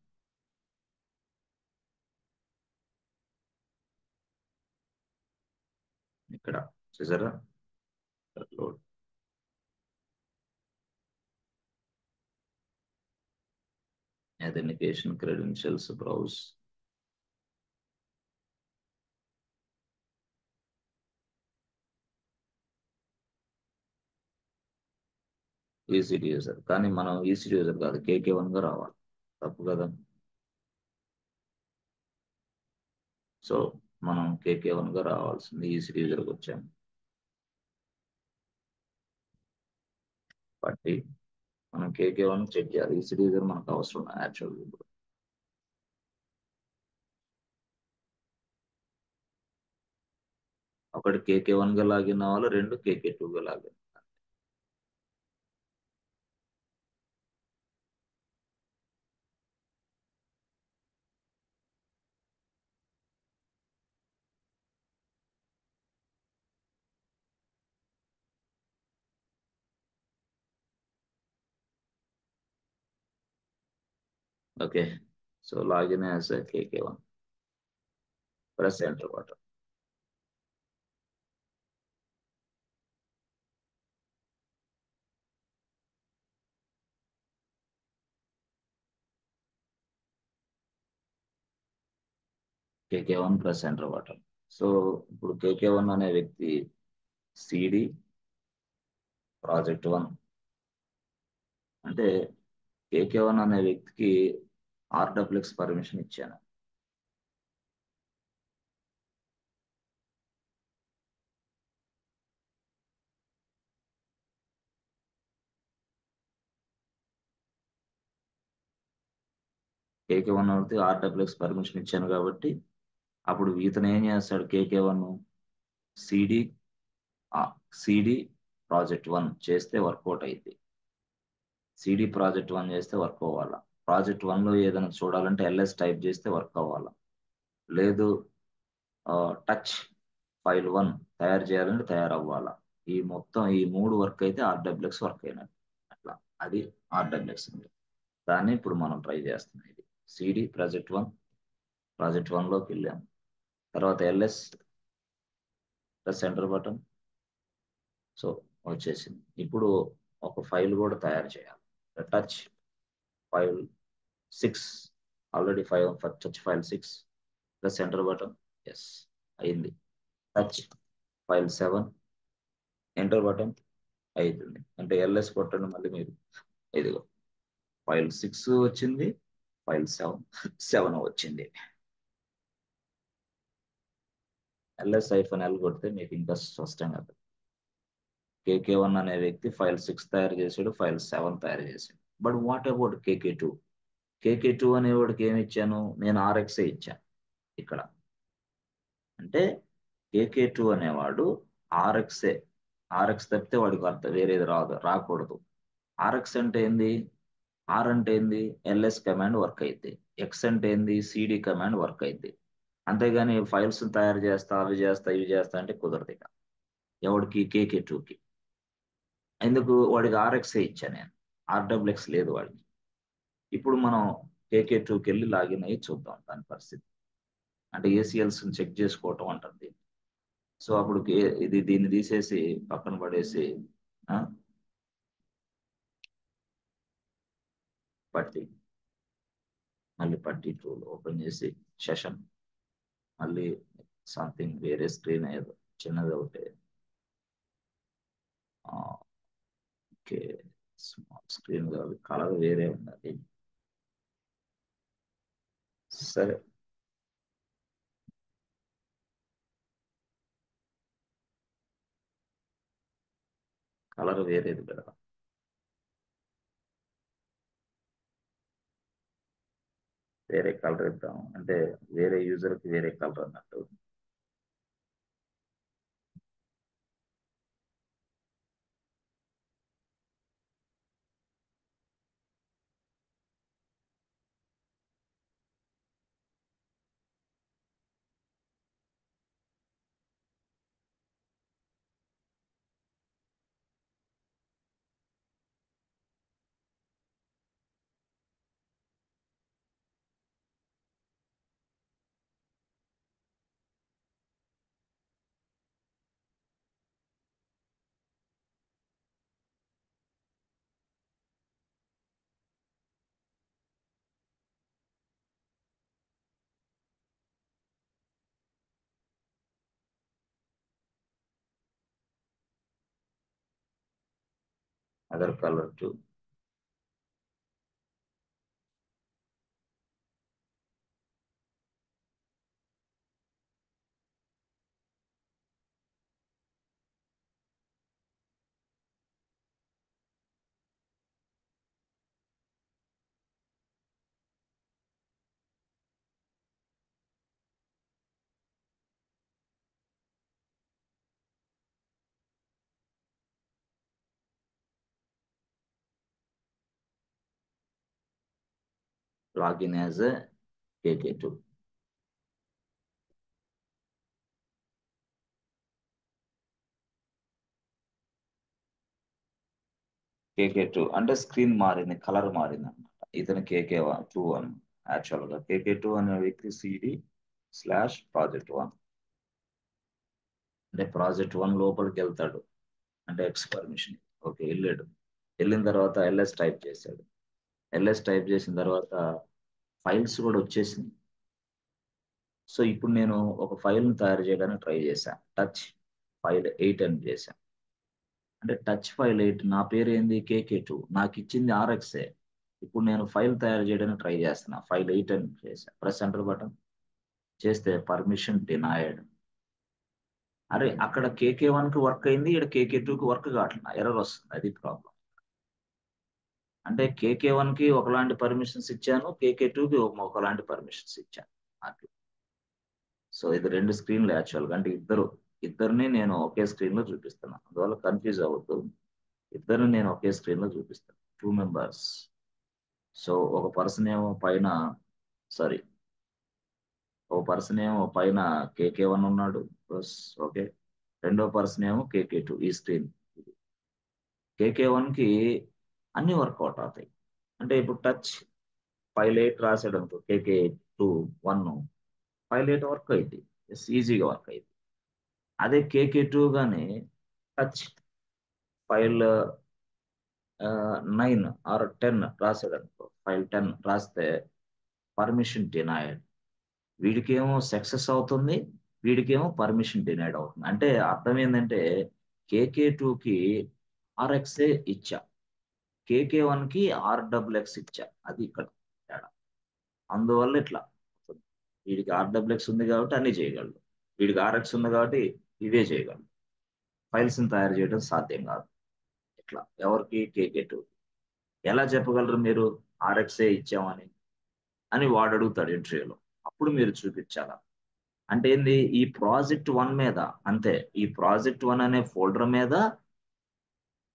ఇక్కడ చూసారా? Load authentication credentials browse. ECD user, కానీ మనం ఈసీడీ యూజర్ కాదు, కేకే 1గా రావాలి. తప్పు కదా? సో మనం కేకే 1గా రావాల్సింది, ఈసీడీ యూజర్కి వచ్చాము. బట్టి మనం కేకే 1 చెక్ చేయాలి. ఈసీడీ యూజర్ మనకు అవసరం యాక్చువల్. ఇప్పుడు ఒకటి కేకే 1గా లాగిన్ అవ్వాలి, రెండు కేకే 2గా login. Okay. So login as KK1. Press enter button. KK1 press enter button. So ఇప్పుడు KK1 అనే వ్యక్తి CD ప్రాజెక్ట్ 1 అంటే KK1 అనే వ్యక్తికి RWX పర్మిషన్ ఇచ్చాను. KK1 అనేది RWX పర్మిషన్ ఇచ్చాను కాబట్టి అప్పుడు ఇతను ఏం చేస్తాడు? KK1 సిడి సిడి ప్రాజెక్ట్ 1 చేస్తే వర్కౌట్ అయింది. సిడి ప్రాజెక్ట్ 1 చేస్తే వర్క్ అవ్వాలా. ప్రాజెక్ట్ 1లో ఏదైనా చూడాలంటే LS టైప్ చేస్తే వర్క్ అవ్వాలా. లేదు టచ్ ఫైల్ 1 తయారు చేయాలంటే తయారవ్వాలా. ఈ మూడు వర్క్ అయితే RWX వర్క్ అయినట్టు. అట్లా అది RWX. దాన్ని ఇప్పుడు మనం ట్రై చేస్తున్నాం. ఇది సిడి ప్రాజెక్ట్ 1లోకి వెళ్ళాం. తర్వాత LS plus centre button. So వచ్చేసింది. ఇప్పుడు ఒక ఫైల్ కూడా తయారు చేయాలి. Touch file 6 already touch file 6 plus centre button. Yes అయింది. టచ్ ఫైల్ 7 ఎంటర్ బటన్ అవుతుంది. అంటే LS కొట్టండి మళ్ళీ మీరు. ఇదిగో ఫైల్ 6 వచ్చింది, ఫైల్ 7 వచ్చింది. LS-L కొడితే మీకు ఇంకా స్పష్టంగా KK1 అనే వ్యక్తి ఫైల్ 6 తయారు చేశాడు, ఫైల్ 7 తయారు చేశాడు. But what about KK two అనేవాడికి ఏమి ఇచ్చాను? నేను RXే ఇచ్చాను ఇక్కడ. అంటే KK2 అనేవాడు RXే. RX తప్పితే వాడికి అర్థం వేరేది రాకూడదు. RX అంటే ఏంది? ఆర్ అంటే ఏంది? LS కమాండ్ వర్క్ అయింది. ఎక్స్ అంటే ఏంది? CD కమాండ్ వర్క్ అయింది. అంతేగాని ఫైల్స్ తయారు చేస్తా, అవి చేస్తా, ఇవి చేస్తా అంటే కుదరదు ఇక. ఎవడికి? KK2కి. ఎందుకు? వాడికి RXే ఇచ్చా నేను. RWX లేదు వాడికి. ఇప్పుడు మనం KK2కి వెళ్ళి లాగిన్ అయ్యి చూద్దాం దాని పరిస్థితి. అంటే ACLs చెక్ చేసుకోవటం అంటుంది. సో అప్పుడు దీన్ని తీసేసి పక్కన పడేసి ఆ, పట్టి మళ్ళీ పట్టి 2 ఓపెన్ చేసి సెషన్ మళ్ళీ సంథింగ్ వేరే స్క్రీన్ ఏదో చిన్నది ఒకటి. ఓకే, స్మాల్ స్క్రీన్ కాదు, కలర్ వేరే ఉన్నది. సరే, కలర్ వేరేది కదా. వేరే కలర్ ఇద్దాం అంటే వేరే యూజర్కి వేరే కలర్ అన్నట్టు. Other colour 2. Login as KK2. KK2 అంటే స్క్రీన్ మారింది, కలర్ మారింది అనమాట. ఇతను KK2 యాక్చువల్గా KK2 అనే వ్యక్తి CD/project1 అంటే project1 లోపలికి వెళ్తాడు అంటే ఎక్స్ పర్మిషన్. ఓకే, వెళ్ళాడు. వెళ్ళిన తర్వాత LS టైప్ చేశాడు. LS టైప్ చేసిన తర్వాత ఫైల్స్ కూడా వచ్చేసింది. సో ఇప్పుడు నేను ఒక ఫైల్ను తయారు చేయడానికి ట్రై చేశాను. టచ్ ఫైల్ 8 అని చేశాను. అంటే టచ్ ఫైల్ 8 నా పేరు ఏంది KK2, నాకు ఇచ్చింది RXఏ. ఇప్పుడు నేను ఫైల్ తయారు చేయడానికి ట్రై చేస్తున్నా. ఫైల్ 8 అని చేశాను. ప్రెస్ ఎంటర్ బటన్ చేస్తే పర్మిషన్ డినైడ్. అరే అక్కడ KK1కి వర్క్ అయింది, ఇక్కడ KK2కి వర్క్ కావట్లేదు, ఎర్రర్ వస్తుంది. అది ప్రాబ్లం. అంటే KK1కి ఒకలాంటి పర్మిషన్స్ ఇచ్చాను, KK2కి ఒకలాంటి పర్మిషన్స్ ఇచ్చాను. అట్లా. సో ఇది 2 స్క్రీన్లు యాక్చువల్గా. అంటే ఇద్దరిని నేను ఒకే స్క్రీన్ లో చూపిస్తున్నాను, అందువల్ల కన్ఫ్యూజ్ అవ్వద్దు. ఇద్దరిని నేను ఒకే స్క్రీన్ లో చూపిస్తాను. 2 మెంబర్స్. సో ఒక పర్సన్ ఏమో పైన, సారీ, ఒక పర్సన్ ఏమో పైన KK1 ఉన్నాడు. ఓకే, రెండో పర్సన్ ఏమో KK2. ఈ స్క్రీన్ KK1కి అన్ని వర్కౌట్ అవుతాయి. అంటే ఇప్పుడు టచ్ ఫైల్ 8 రాసాడు అనుకో, KK2 1 ఫైల్ 8 వర్క్ అయింది, ఈజీగా వర్క్ అయింది. అదే KK2 గానీ టచ్ ఫైల్ 9 ఆర్ 10 రాసాడు అనుకో, ఫైల్ 10 రాస్తే పర్మిషన్ డినైడ్. వీడికేమో సక్సెస్ అవుతుంది, వీడికేమో పర్మిషన్ డినైడ్ అవుతుంది. అంటే అర్థం ఏంటంటే KK2కి RXఏ ఇచ్చా, KK1కి RXX ఇచ్చా. అది ఇక్కడ తేడా. అందువల్ల ఇట్లా వీడికి RXX ఉంది కాబట్టి అన్ని చేయగలడు, వీడికి RX ఉంది కాబట్టి ఇవే చేయగలడు. ఫైల్స్ తయారు చేయడం సాధ్యం కాదు. ఇట్లా ఎవరికి KK2. ఎలా చెప్పగలరు మీరు RXఏ ఇచ్చామని అని వాడు అడుగుతాడు ఇంటర్వ్యూలో. అప్పుడు మీరు చూపించాలా. అంటే ఏంది, ఈ project1 మీద, అంతే, ఈ project1 అనే ఫోల్డర్ మీద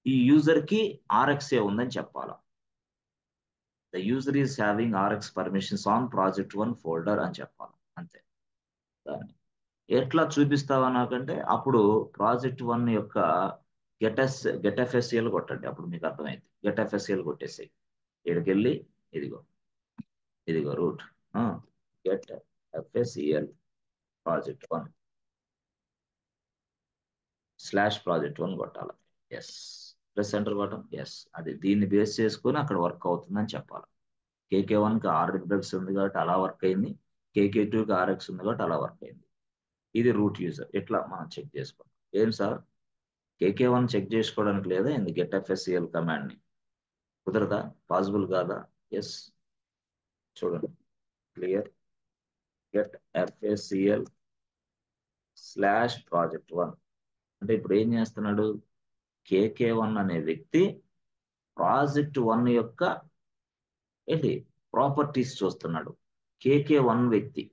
ఈ యూజర్ కి RXఏ ఉందని చెప్పాలా. The user is having RX permissions on project1 folder అని చెప్పాలి. అంతే. దాన్ని ఎట్లా చూపిస్తావా నాకంటే, అప్పుడు project1 యొక్క గెట్ ఎఫ్ఎస్సిఎల్ కొట్టండి, అప్పుడు మీకు అర్థమైంది. గెట్ ఎఫ్ఎస్సిఎల్ కొట్టేసాయి. ఇక్కడికి వెళ్ళి ఇదిగో ఇదిగో రూట్ గెట్ ఎఫ్ఎస్సిఎల్ project1 /project1 కొట్టాలి. Yes, press enter button. Yes, అది దీన్ని బేస్ చేసుకొని అక్కడ వర్క్ అవుతుందని చెప్పాలి. KK1కి RX ఉంది కాబట్టి అలా వర్క్ అయింది, KK2కి RX ఉంది కాబట్టి అలా వర్క్ అయింది. ఇది రూట్ యూజర్. ఇట్లా మనం చెక్ చేసుకోవాలి. ఏం సార్ KK1 చెక్ చేసుకోవడానికి లేదా ఏంది గెట్ ఎఫ్ఎస్సిఎల్ కమాండ్ని? కుదరదా? పాసిబుల్ కాదా? ఎస్, చూడండి, క్లియర్. గెట్ ఎఫ్ఎస్సిఎల్ /project1 అంటే ఇప్పుడు ఏం చేస్తున్నాడు, KK1 అనే వ్యక్తి project1 యొక్క ఏంటి ప్రాపర్టీస్ చూస్తున్నాడు. KK1 వ్యక్తి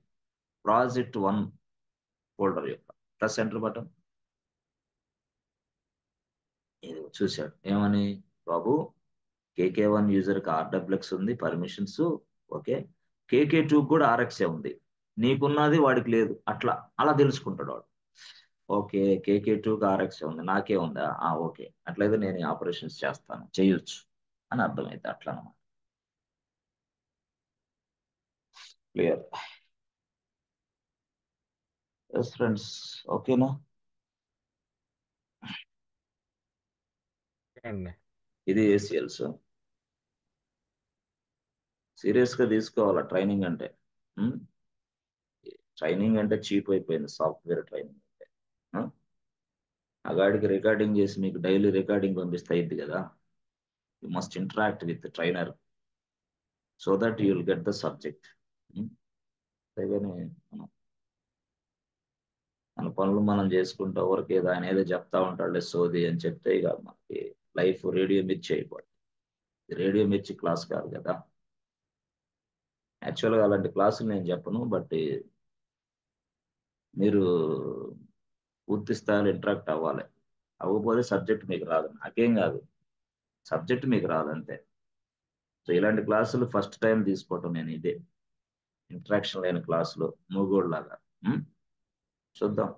project1 ఫోల్డర్ యొక్క ప్లస్ ఎంటర్ బటన్ ఇది చూశాడు. ఏమని, బాబు KK1 యూజర్కి RXX ఉంది పర్మిషన్స్, ఓకే, KK2 కూడా RXఏ ఉంది, నీకున్నది వాడికి లేదు. అట్లా అలా తెలుసుకుంటాడు వాడు. ఓకే, KK2కి RXఏ ఉంది, నాకే ఉందా, ఓకే, అట్లయితే నేను ఆపరేషన్స్ చేస్తాను, చేయొచ్చు అని అర్థమైంది. అట్లా అనమాట. క్లియర్? ఎస్ ఫ్రెండ్స్, ఓకేనా? అండి. ఇది ACLs. సీరియస్ గా తీసుకోవాలా ట్రైనింగ్ అంటే. ట్రైనింగ్ అంటే చీప్ అయిపోయింది, సాఫ్ట్వేర్ ట్రైనింగ్ అంటే. ఆ గాడికి రికార్డింగ్ చేసి మీకు డైలీ రికార్డింగ్ పంపిస్తే అయింది కదా. You must interact with trainer so that you will get the subject. అంతేగాని మనం మన పనులు మనం చేసుకుంటా వరకు ఏదో ఆయన ఏదో చెప్తా ఉంటాడు సోది అని చెప్తే ఇక మనకి లైఫ్ రేడియో మిర్చి అయిపోతుంది. రేడియో మిర్చి క్లాస్ కాదు కదా. యాక్చువల్గా అలాంటి క్లాసులు నేను చెప్పను, బట్ మీరు పూర్తి స్థాయిలో ఇంటరాక్ట్ అవ్వాలి. అవ్వకపోతే సబ్జెక్ట్ మీకు రాదు, నాకేం కాదు, సబ్జెక్ట్ మీకు రాదు అంతే. సో ఇలాంటి క్లాసులు ఫస్ట్ టైం తీసుకోవటం నేను, ఇదే ఇంటరాక్షన్ లేని క్లాసులు మూగోళ్ళలాగా. చూద్దాం.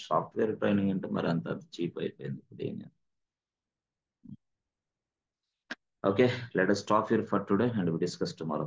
సాఫ్ట్వేర్ ట్రైనింగ్ అంటే మరి అంత చీప్ అయిపోయింది ఇప్పుడు. Okay, let us stop here for today and we discuss tomorrow.